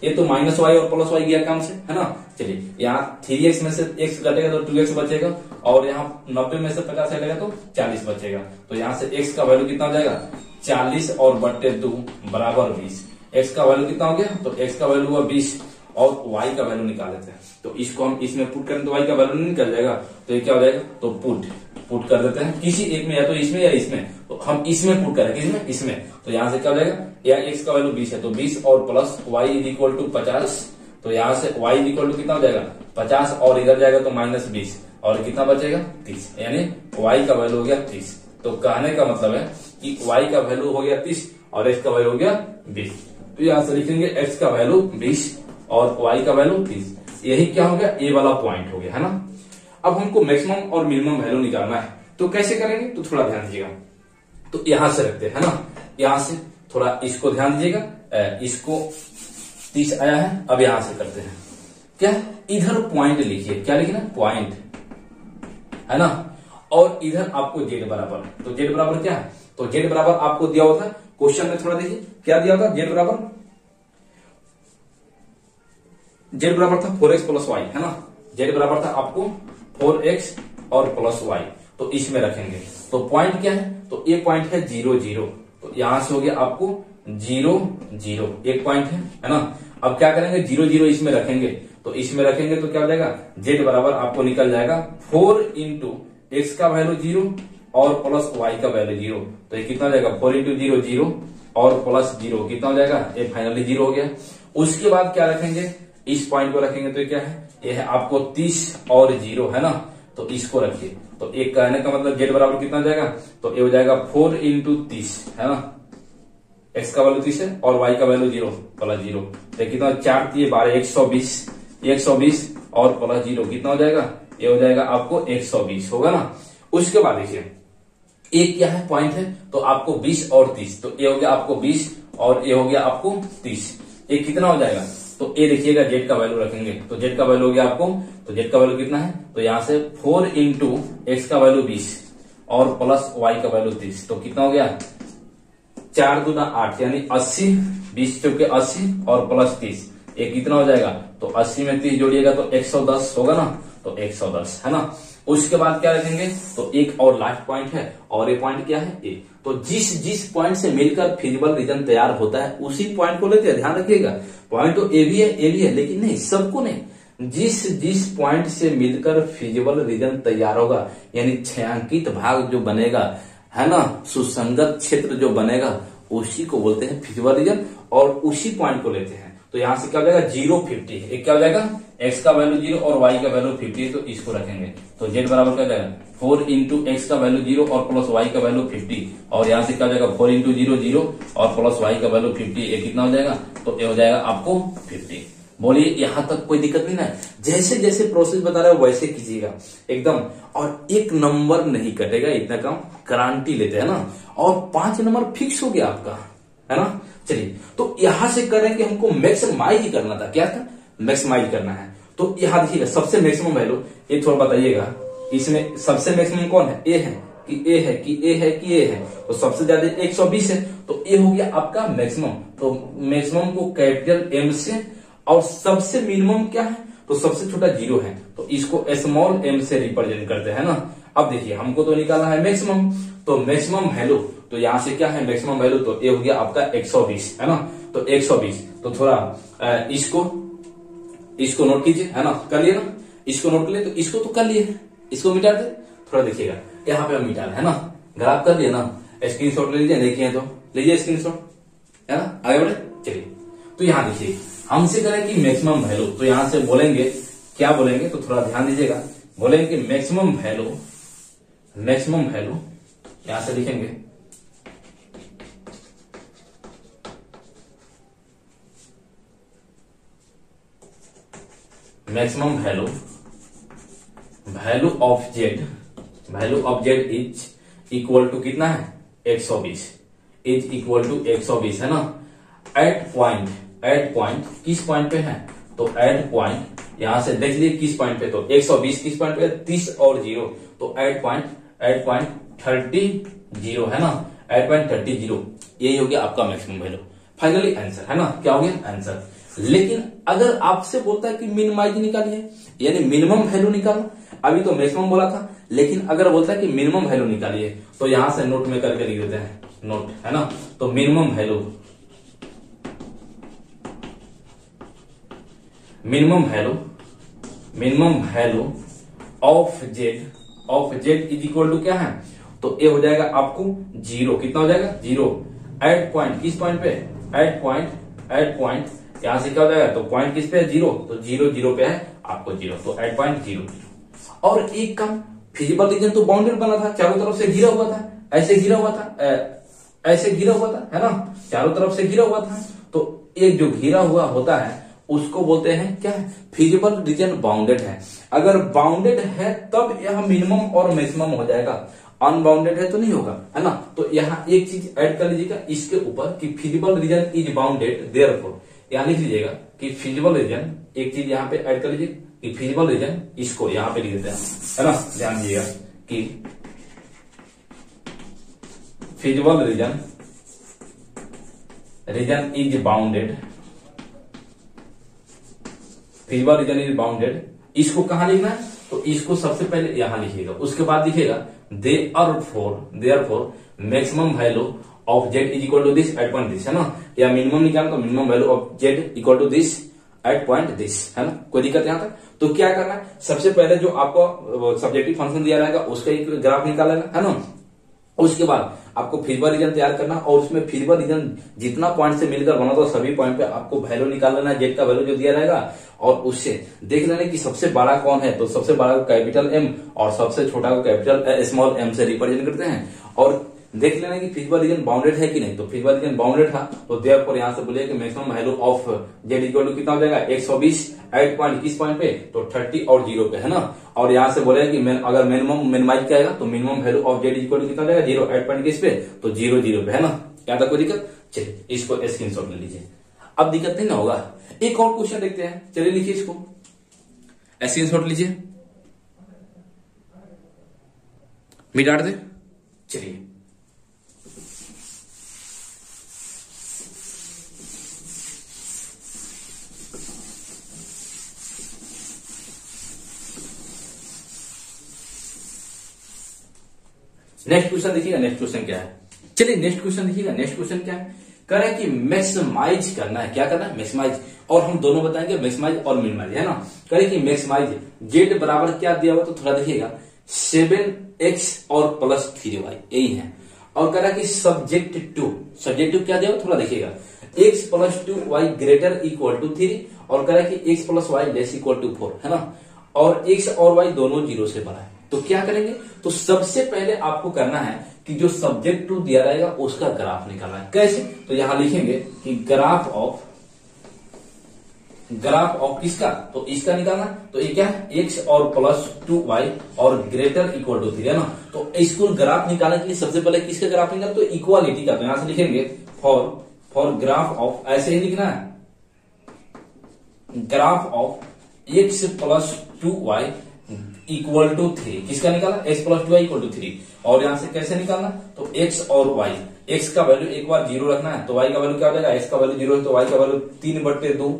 ये तो माइनस y और प्लस y गया काम से, है ना। चलिए यहाँ 3x में से x घटेगा तो 2x बचेगा और यहाँ 90 में से 50 हटेगा तो 40 बचेगा। तो यहाँ से x का वैल्यू कितना हो जाएगा, 40 और बट्टे 2 बराबर 20। x का वैल्यू कितना हो गया, तो x का वैल्यू हुआ 20 और y का वैल्यू निकाल लेते हैं। तो इसको हम इसमें पुट करें तो y का वैल्यू नहीं निकल जाएगा। तो ये क्या हो जाएगा, तो पुट कर देते हैं किसी एक में, या तो इसमें या इसमें। तो हम इसमें पुट करें, किसमें, इसमें। तो यहाँ से क्या हो जाएगा, यहाँ x का वैल्यू 20 है तो 20 और plus y is equal to 50। तो यहाँ से y इज इक्वल टू कितना हो जाएगा, 50 और इधर जाएगा तो माइनस 20 और कितना बचेगा, 30। यानी y का वैल्यू हो गया 30। तो कहने का मतलब है कि y का वैल्यू हो गया 30 और x का वैल्यू हो गया 20। तो यहाँ से लिखेंगे x का वैल्यू 20 और y का वैल्यू 30। यही क्या हो गया, ए वाला पॉइंट हो गया, है ना। अब हमको मैक्सिमम और मिनिमम वैल्यू निकालना है। तो कैसे करेंगे, तो थोड़ा ध्यान दीजिएगा। तो यहां से रखते हैं, है ना, यहां से थोड़ा इसको ध्यान दीजिएगा। इसको 30 आया है। अब यहां से करते हैं क्या, इधर पॉइंट लिखिए, क्या लिखना, पॉइंट, है ना। और इधर आपको z बराबर, तो z बराबर क्या है, तो z बराबर आपको दिया होता है क्वेश्चन में, थोड़ा देखिए क्या दिया होता, z बराबर था 4x प्लस y, है ना। z बराबर था आपको 4x और प्लस y। तो इसमें रखेंगे तो पॉइंट क्या है, तो ये पॉइंट है 0 0। तो यहां से हो गया आपको 0 0, एक पॉइंट है ना। अब क्या करेंगे, 0 0 इसमें रखेंगे। तो इसमें रखेंगे तो क्या हो जाएगा, z बराबर आपको निकल जाएगा 4 इंटू x का वैल्यू 0 और प्लस y का वैल्यू 0। तो ये कितना हो जाएगा, 4 इंटू 0 0 और प्लस 0 कितना हो जाएगा, ये फाइनली 0 हो गया। उसके बाद क्या रखेंगे, इस पॉइंट को रखेंगे। तो क्या है, ये है आपको 30 और 0, है ना। तो इसको रखिए। तो एक कहने का मतलब z बराबर कितना हो जाएगा, तो ये हो जाएगा 4 इंटू 30, है ना। x का वैल्यू 30 है और y का वैल्यू 0 प्लस 0। तो कितना, 4 3 12, 120 और प्लस 0 कितना हो जाएगा, ये हो जाएगा आपको 120 होगा ना। उसके बाद देखिए एक क्या है, पॉइंट है, तो आपको 20 और 30। तो ये हो गया आपको 20 और ये हो गया आपको 30। ये कितना हो जाएगा, तो ये देखिएगा z का वैल्यू रखेंगे। तो z का वैल्यू हो गया आपको, तो z का वैल्यू कितना है, तो यहां से 4 इंटू x का वैल्यू 20 और प्लस y का वैल्यू 30। तो कितना हो गया, 4 दूना 8 यानी 80, 20 चौके 80 और प्लस 30। ये कितना हो जाएगा, तो 80 में 30 जोड़िएगा तो 110 होगा ना। तो 110, है ना। उसके बाद क्या रखेंगे, तो एक और लास्ट पॉइंट है, और ये पॉइंट क्या है, ए। तो जिस पॉइंट से मिलकर फिजिबल रीजन तैयार होता है उसी पॉइंट को लेते हैं, ध्यान रखिएगा। पॉइंट तो ए भी है, लेकिन नहीं सबको नहीं। जिस पॉइंट से मिलकर फिजिबल रीजन तैयार होगा, यानी छायांकित भाग जो बनेगा, है ना, सुसंगत क्षेत्र जो बनेगा, उसी को बोलते हैं फिजिबल रीजन, और उसी पॉइंट को लेते हैं। तो यहां से क्या हो जाएगा, 0 50, एक क्या हो जाएगा, x का वैल्यू 0 और y का वैल्यू 50। तो इसको रखेंगे। तो z बराबर क्या हो जाएगा, 4 इंटू x का वैल्यू 0 और प्लस y का वैल्यू 50। और यहाँ से क्या हो जाएगा, 4 इंटू 0 0 और प्लस y का वैल्यू 50। ये कितना हो जाएगा, तो ये हो जाएगा आपको 50। बोलिए यहां तक कोई दिक्कत नहीं ना। जैसे जैसे प्रोसेस बता रहे हो वैसे कीजिएगा एकदम, और एक नंबर नहीं कटेगा, इतना काम गारंटी लेते हैं ना। और 5 नंबर फिक्स हो गया आपका, है ना। चलिए तो यहां से करें कि हमको मैक्सिमाइज करना था, क्या था, मैक्सिमाइज करना है। तो यहां देखिएगा सबसे मैक्सिमम वैल्यू, ये थोड़ा बताइएगा, इसमें सबसे मैक्सिमम कौन है, ए है कि ए है कि ए है कि ए है। तो सबसे ज्यादा 120 है, तो ए हो गया आपका मैक्सिमम। तो मैक्सिमम को कैपिटल एम से, और सबसे मिनिमम क्या है, तो सबसे छोटा 0 है, तो इसको स्मॉल m से रिप्रेजेंट करते हैं ना। अब देखिए हमको तो निकालना है मैक्सिमम, तो मैक्सिमम वैल्यू, तो यहां से क्या है मैक्सिमम वैल्यू, तो ये हो गया आपका 120 है ना। तो 120, तो थोड़ा इसको नोट कीजिए, है ना, कर लिए ना, इसको नोट कर लिए, तो इसको तो कर लिए, इसको मिटा दे, थोड़ा देखिएगा यहाँ पे हम मिटा रहे हैं ना, ग्राफ कर लिए ना, स्क्रीनशॉट ले लीजिए, देखिए तो लीजिए स्क्रीनशॉट, है ना, आगे बढ़े चलिए। तो यहाँ देखिए हमसे करें कि मैक्सिमम वैल्यू, तो यहां से बोलेंगे क्या बोलेंगे, तो थोड़ा ध्यान दीजिएगा, बोलेंगे मैक्सिमम वैल्यू, मैक्सिमम वैल्यू यहां से लिखेंगे maximum value, value of z, value of z is equal to कितना है 120, इज इक्वल टू 120 है ना। एट पॉइंट किस पॉइंट पे है, तो एट पॉइंट यहां से देख लीजिए किस पॉइंट पे, तो 120 किस पॉइंट पे, 30 और 0, तो एट पॉइंट 30 है ना, 8.30, यही हो गया आपका मैक्सिमम वैल्यू। फाइनली आंसर है ना, क्या हो गया आंसर। लेकिन अगर आपसे बोलता है कि मिनिमाइज निकालिए, यानी मिनिमम वैल्यू निकालना, अभी तो मैक्सिमम बोला था, लेकिन अगर बोलता है कि मिनिमम वैल्यू निकालिए, तो यहां से नोट में करके लिख देते हैं, नोट है ना। तो minimum value, minimum value of z is equal to क्या है, तो ये हो जाएगा आपको 0, कितना हो जाएगा 0, एट पॉइंट किस पॉइंट पे, एट पॉइंट यहां से क्या हो जाएगा, तो पॉइंट किस पे है 0, तो 0 पे है आपको 0, तो 8.00। और एक काम, फिजिबल रीजन तो बाउंडेड बना था, चारों तरफ से घिरा हुआ था, ऐसे घिरा हुआ था, ऐसे घिरा हुआ था, है ना, चारों तरफ से घिरा हुआ था। तो एक जो घिरा हुआ होता है उसको बोलते हैं क्या, फिजिबल रीजन बाउंडेड है। अगर बाउंडेड है तब यह मिनिमम और मैक्सिमम हो जाएगा, अनबाउंडेड है तो नहीं होगा, है ना। तो यहाँ एक चीज ऐड कर लीजिएगा इसके ऊपर कि feasible region is bounded, therefore यहाँ लिख लीजिएगा कि फिजिबल रीजन, एक चीज यहाँ पे ऐड कर लीजिए कि फिजिबल रीजन, इसको यहाँ पे लिख देते हैं, है ना, ध्यान दीजिएगा कि feasible region is bounded, feasible region is bounded. इसको कहां लिखना है, तो इसको सबसे पहले यहां लिखिएगा, उसके बाद लिखिएगा therefore maximum value of z is equal to this at point this, है ना, या मिनिमम निकालना तो minimum value of z equal to this at point this, है ना, कोई दिक्कत यहां तक। तो क्या करना है, सबसे पहले जो आपको सब्जेक्टिव फंक्शन दिया रहेगा उसका एक ग्राफ निकाल लेना, है ना। उसके बाद आपको फिजिबल रीजन तैयार करना, और उसमें फिजिबल रीजन जितना पॉइंट से मिलकर बना तो सभी पॉइंट पे आपको वैल्यू निकाल लेना, जेड का वैल्यू जो दिया रहेगा, और उससे देख लेना कि सबसे बड़ा कौन है, तो सबसे बड़ा को कैपिटल एम और सबसे छोटा को कैपिटल स्मॉल एम से रिप्रेजेंट करते हैं, और देख लेना कि फिजिबल रीजन बाउंडेड है कि नहीं। तो फिजिबल रीजन बाउंडेड था, तो देयरफॉर यहां से बोलिए कि maximum value of z equal to कितना हो जाएगा 120, एट पॉइंट किस पॉइंट पे, तो 30 और 0 पे, है ना। और यहां से बोलेगा कि अगर मिनिमाइज करेगा तो minimum value of z equal to कितना हो जाएगा 0, एट पॉइंट किस पे, तो 0 पे, है ना। क्या था कोई दिक्कत, चलिए इसको स्क्रीनशॉट ले लीजिए, अब दिक्कत नहीं ना होगा। एक और क्वेश्चन देखते हैं, चलिए लिखिए इसको, स्क्रीनशॉट लीजिए, मिटा दे, चलिए नेक्स्ट क्वेश्चन देखिएगा, नेक्स्ट क्वेश्चन क्या है, चलिए नेक्स्ट क्वेश्चन देखिएगा, नेक्स्ट क्वेश्चन क्या है, कह रहा है कि मैक्सिमाइज करना है, क्या करना है मैक्सिमाइज, और हम दोनों बताएंगे मैक्सिमाइज और मिनिमाइज, है ना। कह रहे कि मैक्सिमाइज जेड बराबर क्या दिया हुआ, तो थोड़ा देखिएगा 7x और प्लस 3y यही है, और कह रहा है कि सब्जेक्टिव क्या दिया हुआ, थोड़ा देखिएगा x plus 2y greater equal to 3, और कह रहा है कि x plus Y less equal to 4, है ना, और x और y दोनों 0 से बड़ा है। तो क्या करेंगे, तो सबसे पहले आपको करना है कि जो सब्जेक्टिव दिया रहेगा उसका ग्राफ निकालना है। कैसे, तो यहां लिखेंगे कि ग्राफ ऑफ किसका, तो इसका निकालना, तो ये क्या है x और प्लस 2y और ग्रेटर इक्वल टू 3, है ना। तो इसको ग्राफ निकालने के लिए सबसे पहले किसका ग्राफ निकाल, तो इक्वालिटी का, तो यहां से लिखेंगे फॉर ग्राफ ऑफ, ऐसे ही लिखना है, graph of x plus 2y equal to 3, किसका निकाला, x plus 2y equal to 3, और यहां से कैसे निकालना, तो x और y, x का वैल्यू एक बार 0 रखना है, तो y का वैल्यू क्या हो जाएगा, x का वैल्यू 0 है तो y का वैल्यू 3/2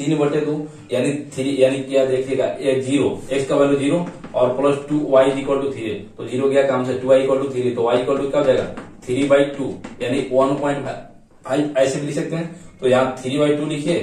3/2 यानी 3 यानी क्या देखिएगा 0 x का वैल्यू 0 और प्लस 2y इक्वल टू 3 तो 0 गया काम से 2y इक्वल टू 3 तो y इक्वल टू क्या हो जाएगा 3/2 यानी 1.5 ऐसे भी लिख सकते हैं। तो यहाँ 3/2 लिखिए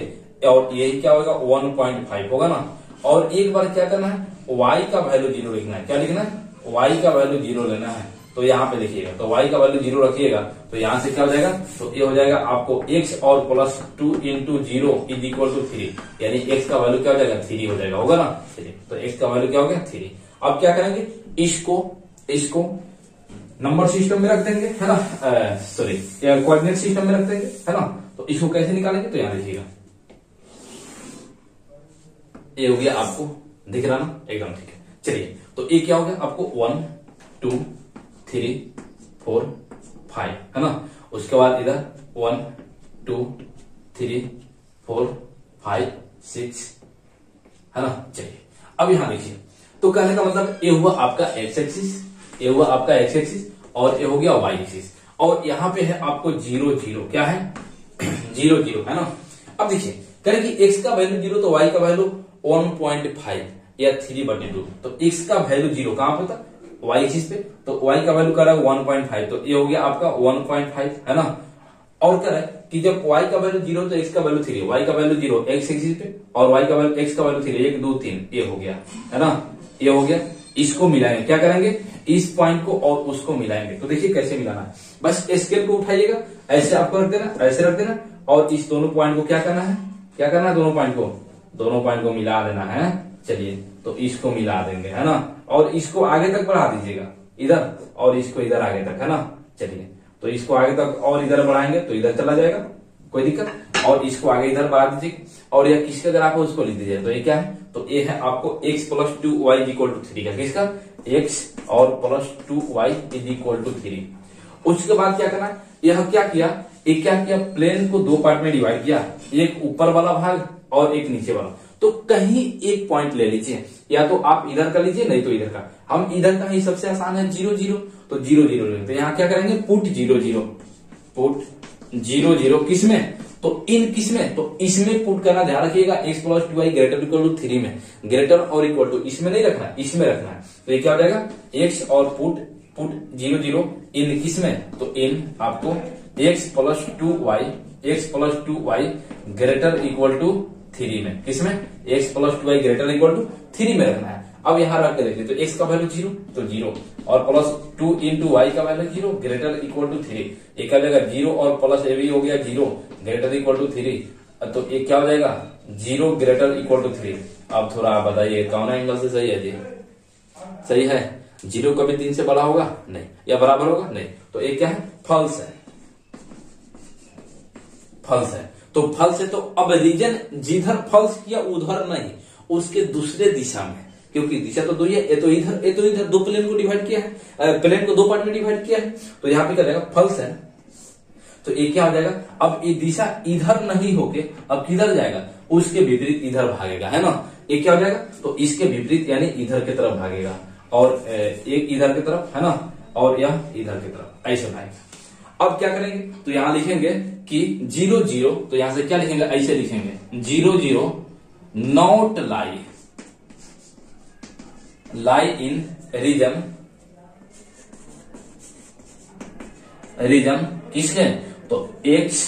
और यही क्या होगा 1.5 होगा ना। और एक बार क्या करना है y का वैल्यू 0 लिखना है। क्या लिखना है y का वैल्यू 0 लेना है। तो यहाँ पे देखिएगा तो y का वैल्यू 0 रखिएगा तो यहाँ से क्या हो जाएगा तो ये हो जाएगा आपको x और plus 2 into 0 is equal to 3 यानी x का वैल्यू क्या हो जाएगा 3 हो जाएगा होगा ना। चलिए तो x का वैल्यू क्या हो गया 3। अब क्या करेंगे इसको नंबर सिस्टम में रख देंगे है ना, सॉरी कोऑर्डिनेट सिस्टम में रख देंगे है ना। तो इसको कैसे निकालेंगे तो यहाँ देखिएगा ये हो गया आपको दिख रहा ना एकदम ठीक है। चलिए तो ये क्या हो गया आपको 1 2 3 4 5 है ना। उसके बाद इधर 1 2 3 4 5 6 है ना। चलिए अब यहां देखिए तो कहने का मतलब ये हुआ आपका एक्स एक्सिस, ये हुआ आपका एक्स एक्सिस और ये हो गया वाई एक्सिस। और यहाँ पे है आपको 0 0 क्या है 0 0 है ना। अब देखिए करें कि x का वैल्यू 0 तो y का वैल्यू 1.5 या 3/2 तो x का वैल्यू 0 कहां पे था y एक्सिस पे तो y का वैल्यू कर रहा है 1.5 तो ये हो गया आपका 1.5 है ना। और क्या है कि जब y का वैल्यू 0 तो x का वैल्यू 3 y का वैल्यू 0 x एक्सिस पे और y का वैल्यू x का वैल्यू 3 1 2 3 ये हो गया है ना। ये हो गया इसको मिलाएंगे क्या करेंगे इस पॉइंट को और उसको मिलाएंगे। तो देखिए कैसे मिलाना है बस स्केल को उठाइएगा ऐसे आपको रख देना ऐसे रख देना और इस दोनों पॉइंट को क्या करना है दोनों पॉइंट को मिला देना है। चलिए तो इसको मिला देंगे है ना और इसको आगे तक बढ़ा दीजिएगा इधर और इसको इधर आगे तक है ना। चलिए तो इसको आगे तक और इधर बढ़ाएंगे तो इधर चला जाएगा कोई दिक्कत और इसको आगे इधर बढ़ा दीजिए और यह किसका अगर आपको उसको लिख दीजिए तो ये क्या है तो ये है आपको x plus 2y equal to 3 का किसका x और plus 2y is equal to 3। उसके बाद क्या करना यह क्या किया प्लेन को दो पार्ट में डिवाइड किया एक ऊपर वाला भाग और एक नीचे वाला। तो कहीं एक पॉइंट ले लीजिए या तो आप इधर का लीजिए नहीं तो इधर का। हम इधर का ही सबसे आसान है 0 0 तो 0 0 तो यहाँ क्या करेंगे पुट 0 0 किसमें तो इन किसमें तो इसमें पुट करना ध्यान रखिएगा x plus 2y greater equal to 3 में ग्रेटर और इक्वल टू इसमें नहीं रखना इसमें रखना है। तो ये क्या हो जाएगा x और पुट 0 0 इन किसमें तो इन आपको x plus 2y greater equal to 3 में किसमें x plus 2y greater equal to 3 में रखना है। अब यहाँ रख के देखिए तो x का वैल्यू 0 तो 0 और प्लस 2 इंटू वाई का वैल्यू 0 ग्रेटर इक्वल टू 3 एक आ जाएगा 0 और प्लस ए भी हो गया 0 ग्रेटर इक्वल टू 3 तो एक क्या हो जाएगा 0 ग्रेटर इक्वल टू 3। अब थोड़ा आप बताइए कौन एंगल से सही है जी सही है 0 कभी 3 से बड़ा होगा नहीं या बराबर होगा नहीं तो एक क्या है फॉल्स है। तो फॉल्स है तो अब रीजन जिधर फॉल्स किया उधर नहीं उसके दूसरे दिशा में क्योंकि दिशा तो दो ही है ये तो इधर दो प्लेन को डिवाइड किया है प्लेन को दो पार्ट में डिवाइड किया है तो यहाँ पे क्या जाएगा फॉल्स है। तो ये क्या हो जाएगा अब ये दिशा इधर नहीं होके अब किधर जाएगा उसके विपरीत इधर भागेगा है ना। ये क्या हो जाएगा तो इसके विपरीत यानी इधर की तरफ भागेगा और एक इधर की तरफ है ना और यह इधर की तरफ ऐसे भागेगा। अब क्या करेंगे तो यहाँ लिखेंगे कि 0 0 तो यहां से क्या लिखेंगे ऐसे लिखेंगे 0 0 नॉट लाई इन रीजन किसके तो x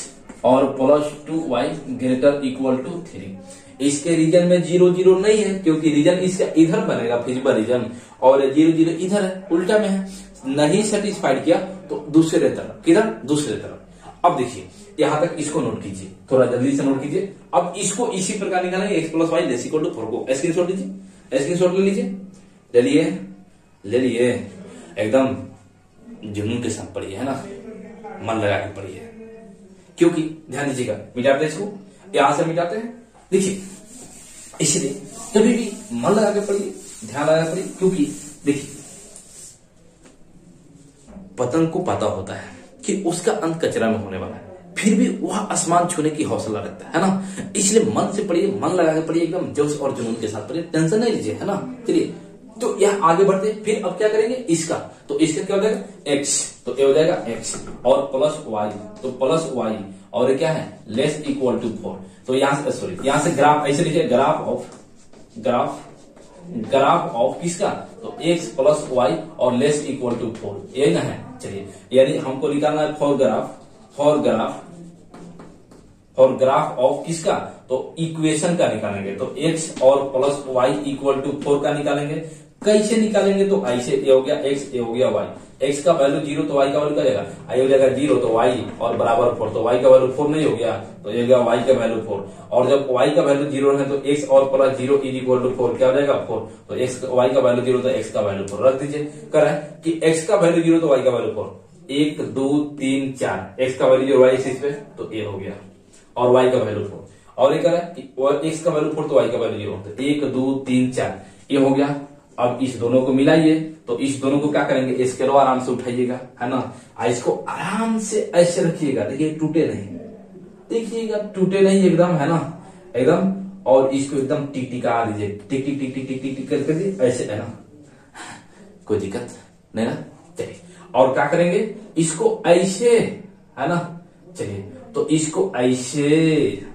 और plus 2y greater equal to 3। इसके रीजन में 0 0 नहीं है क्योंकि रीजन इसका इधर बनेगा फिजिबल रीजन और 0 0 इधर है उल्टा में है नहीं सेटिस्फाइड किया तो दूसरे तरफ किधर दूसरे तरफ। अब देखिए यहां तक इसको नोट कीजिए थोड़ा जल्दी से नोट कीजिए। अब इसको इसी प्रकार निकालेंगे x plus Y less equal to 4 को स्क्रीनशॉट लीजिए स्क्रीनशॉट ले लीजिए ले लिए एकदम जुनून के साथ पढ़िए है ना मन लगा के पढ़िए क्योंकि ध्यान दीजिएगा मिटाते हैं इसको यहां से मिटाते हैं। देखिए इसलिए कभी भी मन लगा के पढ़िए ध्यान लगा के पढ़िए क्योंकि देखिए पतंग को पता होता है कि उसका अंत कचरा में होने वाला है फिर भी वह आसमान छूने की हौसला रखता है ना। इसलिए मन से पढ़िए मन लगा के पढ़िए एकदम जोश और जुनून के साथ पढ़िए टेंशन नहीं लीजिए है ना। चलिए तो यह आगे बढ़ते फिर अब क्या करेंगे इसका, तो इसका क्या हो जाएगा x, तो ये हो जाएगा x और प्लस y, तो प्लस y और ये क्या है लेस इक्वल टू 4। तो यहां से सॉरी यहां से ग्राफ ऐसे लिखिए, ग्राफ ऑफ किसका, तो x प्लस y और लेस इक्वल टू 4, ये ना है। चलिए यानी हमको निकालना है फॉर ग्राफ ऑफ किसका, तो इक्वेशन का निकालेंगे, तो x और प्लस y इक्वल टू 4 का निकालेंगे। कैसे निकालेंगे, तो ऐसे ये हो गया x, ये हो गया y, x का वैल्यू 0 तो y का वैल्यू क्या जाएगा, आई हो जाएगा 0 तो y और बराबर 4, तो y का वैल्यू 4 नहीं हो गया, तो ये हो गया y का वैल्यू 4, और जब y का वैल्यू 0 है तो x और प्लस 0 इज इक्वल टू 4 क्या हो जाएगा 4, तो y का वैल्यू 0 तो x का वैल्यू 4 रख दीजिए। कर है कि x का वैल्यू 0 तो y का वैल्यू 4, 1 2 3 4, x का वैल्यू 0 y इस पे, तो ये हो गया और y का वैल्यू 4, और ये कह रहा है कि x का वैल्यू 4 तो y का वैल्यू 0, तो 1 2 3 4 ये हो गया। अब इस दोनों को मिलाइए, तो इस दोनों को क्या करेंगे स्केलो आराम से उठाइएगा, है ना, इसको आराम से ऐसे रखिएगा, देखिए टूटे नहीं, देखिएगा टूटे नहीं एकदम, है ना एकदम, और इसको एकदम टिक टिका दीजिए, टिक टिक टिक टिक टिक टिक टिक कर दीजिए ऐसे, है ना, कोई दिक्कत नहीं ना। चलिए और क्या करेंगे इसको ऐसे, है ना, चलिए तो इसको ऐसे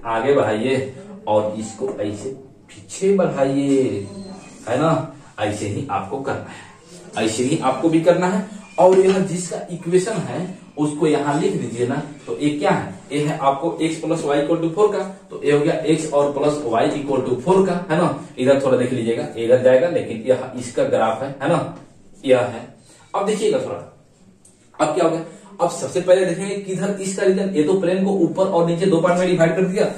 आगे बढ़ाइए और इसको ऐसे पीछे बढ़ाइए, है ना, ऐसे ही आपको करना है, ऐसे ही आपको भी करना है। और यह जिसका इक्वेशन है उसको यहां लिख दीजिए ना, तो ये क्या है, ये है आपको x plus y equal to 4 का, तो ये हो गया x और प्लस वाई इक्वल टू 4 का, है ना। इधर थोड़ा देख लीजिएगा, इधर जाएगा, लेकिन यह इसका ग्राफ है ना, यह है। अब देखिएगा थोड़ा, अब क्या हो गया, अब सबसे पहले देखेंगे किधर इसका रीजन, ये तो प्लेन को ऊपर और नीचे दो पार्ट में डिवाइड कर दिया,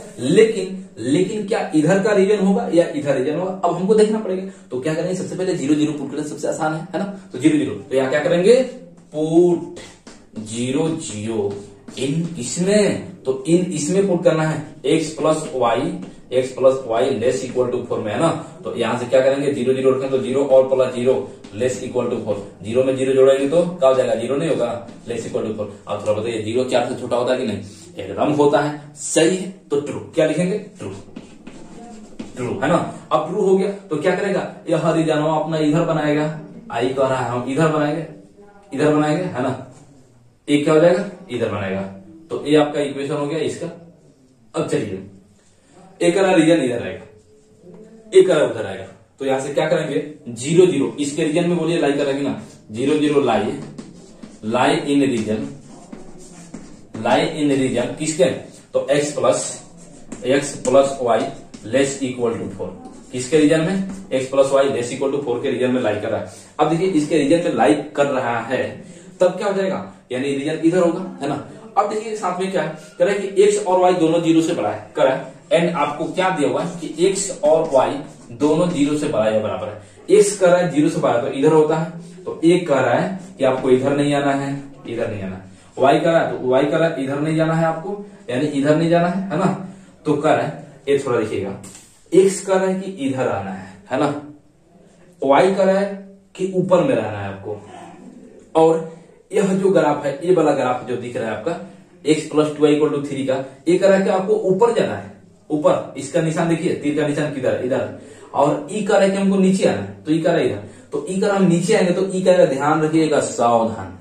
लेकिन क्या इधर का रीजन होगा या इधर रीजन होगा, अब हमको देखना पड़ेगा। तो क्या करेंगे, सबसे पहले 0 0 पुट करना सबसे आसान है ना, तो 0 0, तो यहाँ क्या करेंगे पुट 0 0 इन किसमें, तो इन इसमें पुट करना है x plus Y less equal to 4 में, है ना। तो यहां से क्या करेंगे 0 0 रखें, तो 0 और प्लस 0 लेस इक्वल टू 4, 0 में 0 जोड़ेंगे तो क्या हो जाएगा, 0 नहीं होगा, लेस इक्वल टू 4। अब थोड़ा बताइए 0 4 से छोटा होता है कि नहीं, एकदम होता है, सही है, तो ट्रू, क्या लिखेंगे ट्रू, है ना। अब ट्रू हो गया तो क्या करेगा, यह रीजन अपना इधर बनाएगा, आई कह रहा है हम इधर बनाएंगे, है ना, एक क्या हो जाएगा इधर बनाएगा, तो ये आपका इक्वेशन हो गया इसका। अब चलिए एक का रीजन इधर आएगा, एक का उधर आएगा, तो यहां से क्या करेंगे 0 0 इसके रीजन में बोलिए लाई करेंगे ना, 0 0 लाई इन रीजन किसके, तो x plus Y less equal to 4, किसके रीजन में, x plus Y less equal to 4 के रीजन में लाइक कर रहा है। अब देखिए इसके रीजन में लाइक कर रहा है, तब क्या हो जाएगा, यानी रीजन इधर होगा, है ना। अब देखिए साथ में क्या है, कह रहा है कि x और y दोनों 0 से बड़ा है, कह रहा है एंड आपको क्या दिया हुआ है कि x और y दोनों 0 से बड़ा या बराबर है। x कह रहा है 0 से बड़ा तो इधर होता है, तो एक कह रहा है कि आपको इधर नहीं आना है, इधर नहीं आना, y कह रहा है तो y कह रहा है इधर नहीं जाना है आपको, यानी इधर नहीं जाना है ना। तो कह रहा है ये थोड़ा देखिएगा, x कह रहा है कि इधर आना है ना, y कह रहा है कि ऊपर में रहना है आपको, और यह जो ग्राफ है, ये वाला ग्राफ जो दिख रहा है आपका x प्लस 2 इक्वल टू 3 का, ये कह रहा है कि आपको ऊपर जाना है, ऊपर, इसका निशान देखिए, तीर का निशान किधर है, इधर, और ई कह रहा है कि हमको नीचे आना है, तो ई कह रहा है इधर, तो ई कह रहा है हम नीचे आएंगे, तो ई कह रहा है ध्यान रखिएगा सावधान,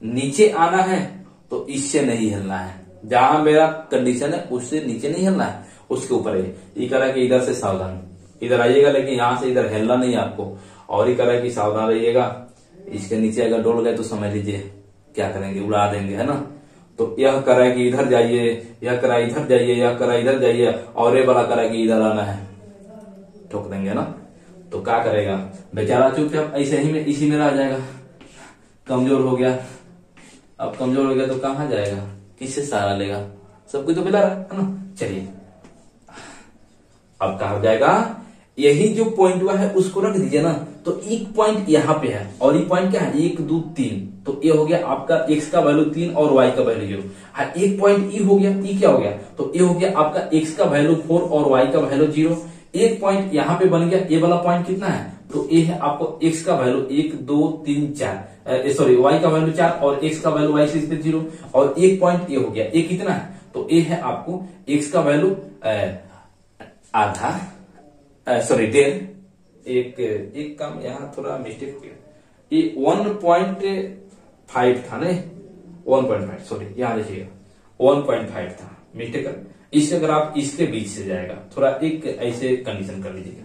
नीचे आना है तो इससे नहीं हिलना है, जहां मेरा कंडीशन है उससे नीचे नहीं हिलना है, उसके ऊपर है। ये कह रहा है कि इधर से सावधान, इधर आइएगा, लेकिन यहां से इधर हिलना नहीं है आपको, और ये कह रहा है कि सावधान रहिएगा, इसके नीचे अगर डोल गए तो समझ लीजिए क्या करेंगे, उड़ा देंगे, है ना। तो यह कह रहा है कि इधर जाइए, यह कह रहा है इधर जाइए, यह कह रहा है इधर जाइए, और ये वाला कह रहा है कि इधर आना है, ठोक देंगे ना। तो क्या करेगा बेचारा, चुपचाप ऐसे ही में इसी में रह जाएगा, कमजोर हो गया। अब कमजोर हो गया तो कहां जाएगा, किससे सहारा लेगा, सब कुछ तो मिला रहा है ना। चलिए अब कहा जाएगा, यही जो पॉइंट हुआ है उसको रख दीजिए ना, तो एक पॉइंट यहाँ पे है, और ये पॉइंट क्या है 1 2 3, तो ये हो गया आपका x का वैल्यू 3 और y का वैल्यू 0। एक पॉइंट ई हो गया, ई क्या हो गया, तो ये हो गया आपका x का वैल्यू 4 और y का वैल्यू 0। एक पॉइंट यहाँ पे बन गया, ये वाला पॉइंट कितना है, तो ये है आपको x का वैल्यू 1 2 3 4, सॉरी y का वैल्यू 4 और x का वैल्यू y से 0, और एक पॉइंट ये हो गया, ये कितना है, तो ये है आपको x का वैल्यू आधा, सॉरी 1.5, एक काम यहाँ थोड़ा मिस्टेक हो गया, ये 1.5 था नहीं, 1.5 सॉरी, यहाँ देखिएगा 1.5 था, मिस्टेक कर। इसका ग्राफ इसके बीच से जाएगा, थोड़ा एक ऐसे कंडीशन कर लीजिएगा,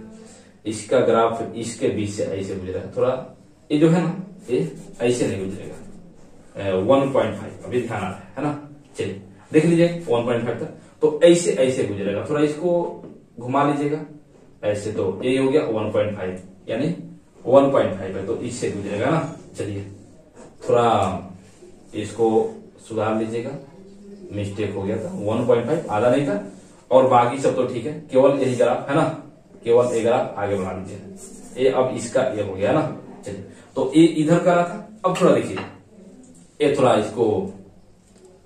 इसका ग्राफ इसके बीच से ऐसे गुजरेगा, थोड़ा ये जो है ना ये ऐसे नहीं गुजरेगा, 1.5 अभी ध्यान आ रहा है ना। चलिए देख लीजिए 1.5 था, तो ऐसे ऐसे गुजरेगा, थोड़ा इसको घुमा लीजिएगा ऐसे, तो ये हो गया 1.5, यानी 1.5 है तो इससे गुजरेगा ना। चलिए थोड़ा इसको सुधार लीजिएगा, मिस्टेक हो गया था, 1.5 आधा नहीं था, और बाकी सब तो ठीक है, केवल यही ग्राफ है ना, केवल ये ग्राफ आगे बढ़ा लीजिए, ये अब इसका ये हो गया ना। चलिए तो ये इधर का रहा था, अब थोड़ा देखिए, ये थोड़ा इसको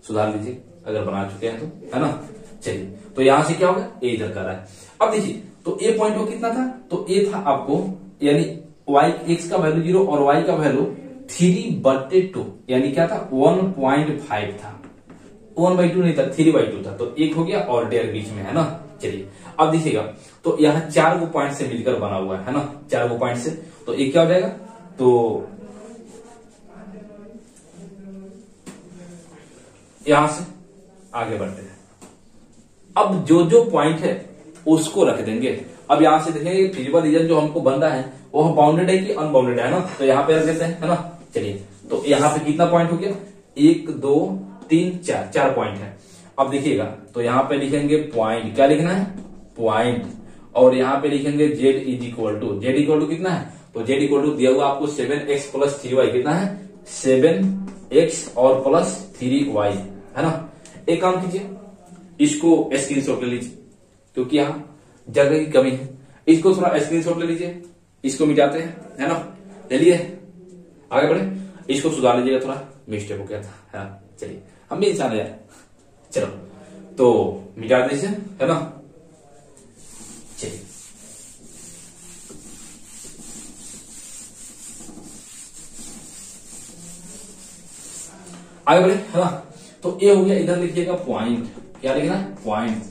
सुधार लीजिए अगर बना चुके हैं तो, है ना। चलिए तो यहां से क्या होगा, ये इधर का रहा है। अब देखिए तो ए पॉइंट वो कितना था, तो ए था आपको, यानी y x का वैल्यू 0 और y का वैल्यू 3/2, यानी क्या था 1.5 था, 1/2 नहीं था, 3/2 था, तो एक हो गया और डेढ़ बीच में है ना। चलिए अब देखिएगा, तो यहाँ 4 गो पॉइंट से मिलकर बना हुआ है ना, 4 गो पॉइंट से, तो एक क्या हो जाएगा, तो यहां से आगे बढ़ते हैं। अब जो जो पॉइंट है उसको रख देंगे। अब यहां से देखेंगे फिजिबल रीजन जो हमको बन रहा है वो बाउंडेड है कि अनबाउंडेड है ना, तो यहाँ पे रख देते हैं, है ना। चलिए तो यहाँ पे कितना पॉइंट हो गया, 1 2 3 4, 4 पॉइंट है। अब देखिएगा तो यहाँ पे लिखेंगे पॉइंट, क्या लिखना है, पॉइंट, और यहाँ पे लिखेंगे z is equal to, z equal to कितना है, तो जेड इक्वल टू दिया हुआ आपको 7x प्लस 3y, कितना है 7x और प्लस 3y, है ना। एक काम कीजिए, इसको स्क्रीनशॉट ले लीजिए, क्योंकि यहाँ जगह की कमी है, इसको थोड़ा स्क्रीनशॉट ले लीजिए, इसको मिटाते हैं, है ना। चलिए आगे बढ़े, इसको सुधार लीजिएगा, थोड़ा मिस्टेक हो गया था, है ना। चलिए हम भी इंसान है यार, चलो तो मिटा दीजिए, है ना। चलिए आगे बढ़े, है ना। तो ये हो गया, इधर लिखिएगा पॉइंट, क्या लिखना है, पॉइंट,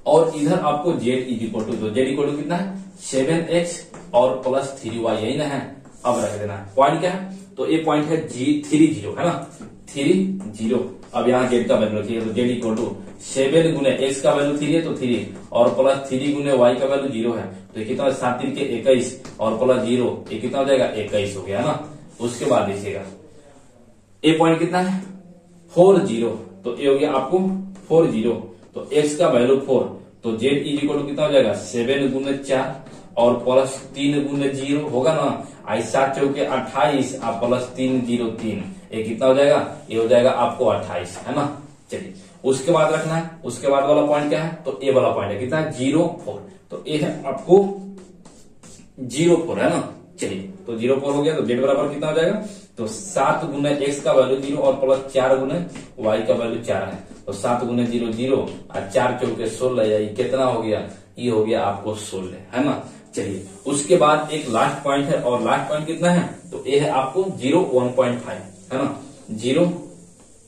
और इधर आपको z इज इक्वल टू, तो z इक्वल टू कितना है 7x और प्लस 3y, यही ना है। अब रख देना है, पॉइंट क्या है, तो ये पॉइंट है G30, है ना, 30। अब यहाँ z का वैल्यू रखिए, तो z इक्वल टू 7 गुने x का वैल्यू 3 है तो 3, और प्लस 3 गुने y का वैल्यू 0 है, तो ये कितना 7 3 के 21, और प्लस 0, ये कितना हो जाएगा 21 हो गया ना। उसके बाद देखिएगा ये पॉइंट कितना है 40, तो ये हो गया आपको 40, तो x का वैल्यू 4, तो z इज इक्वल टू कितना हो जाएगा 7 गुने 4 और प्लस 3 गुने 0 होगा ना, 7 चौके 28 और प्लस 3 0 3, ये कितना हो जाएगा, ये हो जाएगा आपको 28, है ना। चलिए उसके बाद रखना है, उसके बाद वाला पॉइंट क्या है, तो ए वाला पॉइंट है कितना 0 4, तो ये है आपको 0 4, है ना। चलिए तो 0 4 हो गया, तो z बराबर कितना हो जाएगा, तो 7 गुने x का वैल्यू 0 और प्लस 4 गुने y का वैल्यू 4 है, तो 7 गुने 0 0 और 4 चौके 16, ये कितना हो गया, ये हो गया आपको 16, है ना। चलिए उसके बाद एक लास्ट पॉइंट है, और लास्ट पॉइंट कितना है, तो ये है आपको 0 1.5, है ना, 0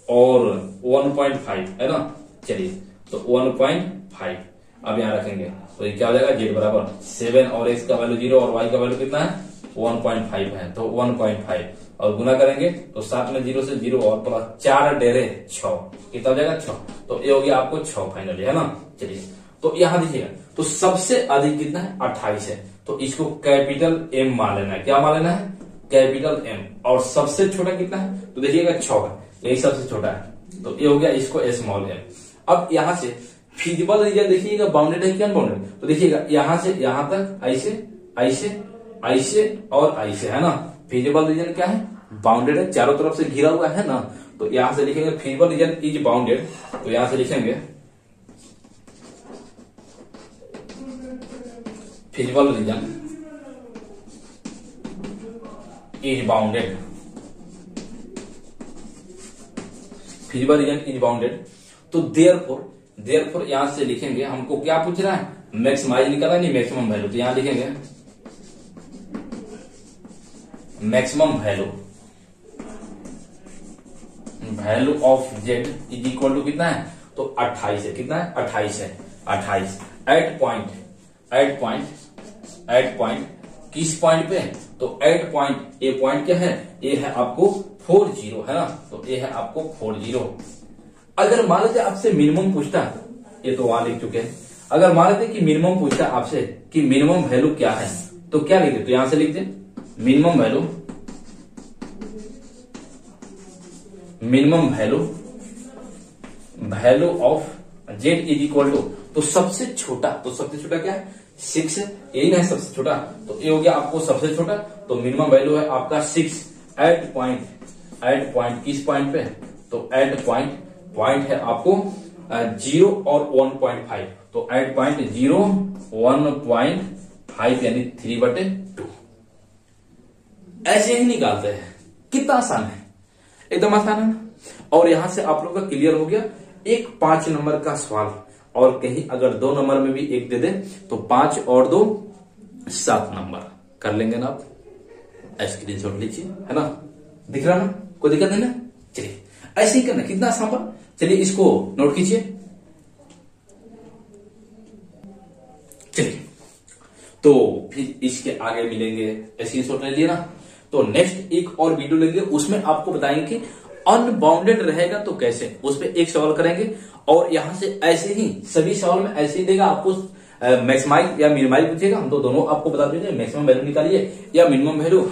और 1.5, है ना। चलिए तो 1.5 अब यहाँ रखेंगे, तो ये क्या हो जाएगा, z बराबर 7 और x का वैल्यू 0 और y का वैल्यू कितना है 1.5 है, तो 1.5 और गुना करेंगे तो 7 में 0 से 0 और प्लस 4 डेरे 6, कितना हो जाएगा 6, तो ये हो गया आपको 6 फाइनली, है ना। चलिए तो यहां देखिएगा, तो सबसे अधिक कितना है 28 है, तो इसको कैपिटल M मान लेना है, क्या मान लेना है, कैपिटल M, और सबसे छोटा कितना है, तो देखिएगा 6 है, यही सबसे छोटा है, तो ये हो गया इसको स्मॉल m। अब यहां से फिजिबल रीजन देखिएगा बाउंडेड है कि अनबाउंडेड, तो देखिएगा यहां से यहां तक ऐसे ऐसे ऐसे और ऐसे, है ना। फिजिबल रीजन क्या है, बाउंडेड है, चारों तरफ से घिरा हुआ है ना, तो यहां से लिखेंगे फिजिबल रीजन इज बाउंडेड, तो यहां से लिखेंगे feasible region is bounded, feasible region is bounded, तो देयरफॉर यहां से लिखेंगे, हमको क्या पूछ रहा है, मैक्सिमाइज निकालना नहीं, मैक्सिमम वैल्यू, तो यहां लिखेंगे maximum value of z is equal to कितना है, तो 28 है, कितना है 28 है, 28 एट पॉइंट किस पॉइंट पे, तो एट पॉइंट, ए पॉइंट क्या है, ए है आपको 40 है ना, तो ए है आपको 40। अगर मान लेते आपसे मिनिमम पूछता, ये तो वहां लिख चुके हैं, अगर मान लेते कि मिनिमम पूछता आपसे कि मिनिमम वैल्यू क्या है, तो क्या लिखते, तो यहां से लिखते minimum value, value of z is equal to, तो सबसे छोटा क्या है 6 है, यही ना है सबसे छोटा, तो ये हो गया आपको सबसे छोटा, तो मिनिमम वैल्यू है आपका 6 एट पॉइंट किस पॉइंट पे, तो एट पॉइंट है आपको 0 और 1.5, तो एट पॉइंट 0 1.5 यानी 3/2 ऐसे ही निकालते हैं। कितना आसान है, एकदम आसान है ना। और यहां से आप लोग का क्लियर हो गया एक 5 नंबर का सवाल, और कहीं अगर 2 नंबर में भी एक दे दे तो 5 और 2 7 नंबर कर लेंगे ना आप। स्क्रीनशॉट लीजिए, है ना, दिख रहा ना, कोई दिक्कत नहीं ना। चलिए ऐसे ही करना, कितना आसान था। चलिए इसको नोट कीजिए। चलिए तो फिर इसके आगे मिलेंगे, स्क्रीनशॉट ले लिया ना, तो नेक्स्ट एक और वीडियो लेंगे, उसमें आपको बताएंगे कि अनबाउंडेड रहेगा तो कैसे, उस पर एक सवाल करेंगे। और यहां से ऐसे ही सभी सवाल में ऐसे ही देगा आपको, मैक्सिमाइज या मिनिमाइज पूछेगा, हम तो दोनों आपको बता देंगे, मैक्सिमम वैल्यू निकालिए या मिनिमम वैल्यू,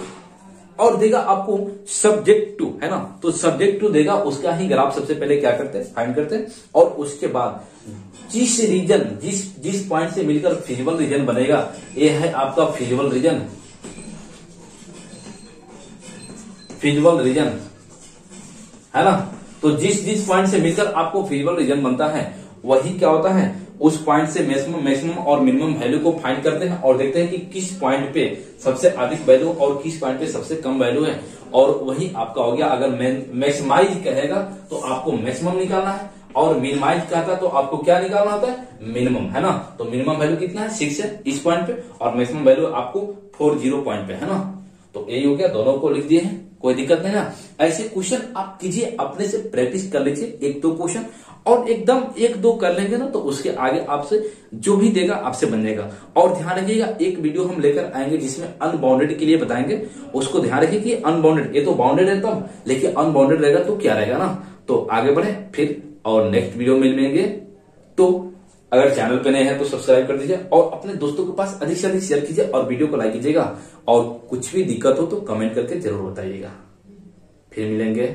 और देगा आपको सब्जेक्ट टू, है ना, तो सब्जेक्ट टू देगा, उसका ही ग्राफ सबसे पहले क्या करते हैं, फाइंड करते हैं, और उसके बाद जिस रीजन जिस पॉइंट से मिलकर फिजिबल रीजन बनेगा, ये है आपका फिजिबल रीजन, है ना, तो जिस पॉइंट से मिलकर आपको फिजिबल रीजन बनता है, वही क्या होता है, उस पॉइंट से मैक्सिमम और मिनिमम वैल्यू को फाइंड करते हैं और देखते हैं कि किस पॉइंट पे सबसे अधिक वैल्यू और किस पॉइंट पे सबसे कम वैल्यू है, और वही आपका हो गया। अगर मैक्सिमाइज कहेगा तो आपको मैक्सिमम निकालना है, और मिनिमाइज कहता तो आपको क्या निकालना होता है, मिनिमम, है ना। तो मिनिमम वैल्यू कितना है 6 है इस पॉइंट पे, और मैक्सिमम वैल्यू आपको 40 पॉइंट पे, है ना। तो यही हो गया, दोनों को लिख दिए हैं, कोई दिक्कत नहीं ना। ऐसे क्वेश्चन आप कीजिए, अपने से प्रैक्टिस कर लीजिए, 1-2 क्वेश्चन, और एकदम 1-2 कर लेंगे ना, तो उसके आगे आपसे जो भी देगा आपसे बन जाएगा। और ध्यान रखिएगा, एक वीडियो हम लेकर आएंगे जिसमें अनबाउंडेड के लिए बताएंगे, उसको ध्यान रखिए कि अनबाउंडेड, ये तो बाउंडेड है तब, लेकिन अनबाउंडेड रहेगा तो क्या रहेगा ना। तो आगे बढ़े फिर, और नेक्स्ट वीडियो में मिलेंगे। तो अगर चैनल पे नए हैं तो सब्सक्राइब कर दीजिए, और अपने दोस्तों के पास अधिक से अधिक शेयर कीजिए, और वीडियो को लाइक कीजिएगा, और कुछ भी दिक्कत हो तो कमेंट करके जरूर बताइएगा। फिर मिलेंगे।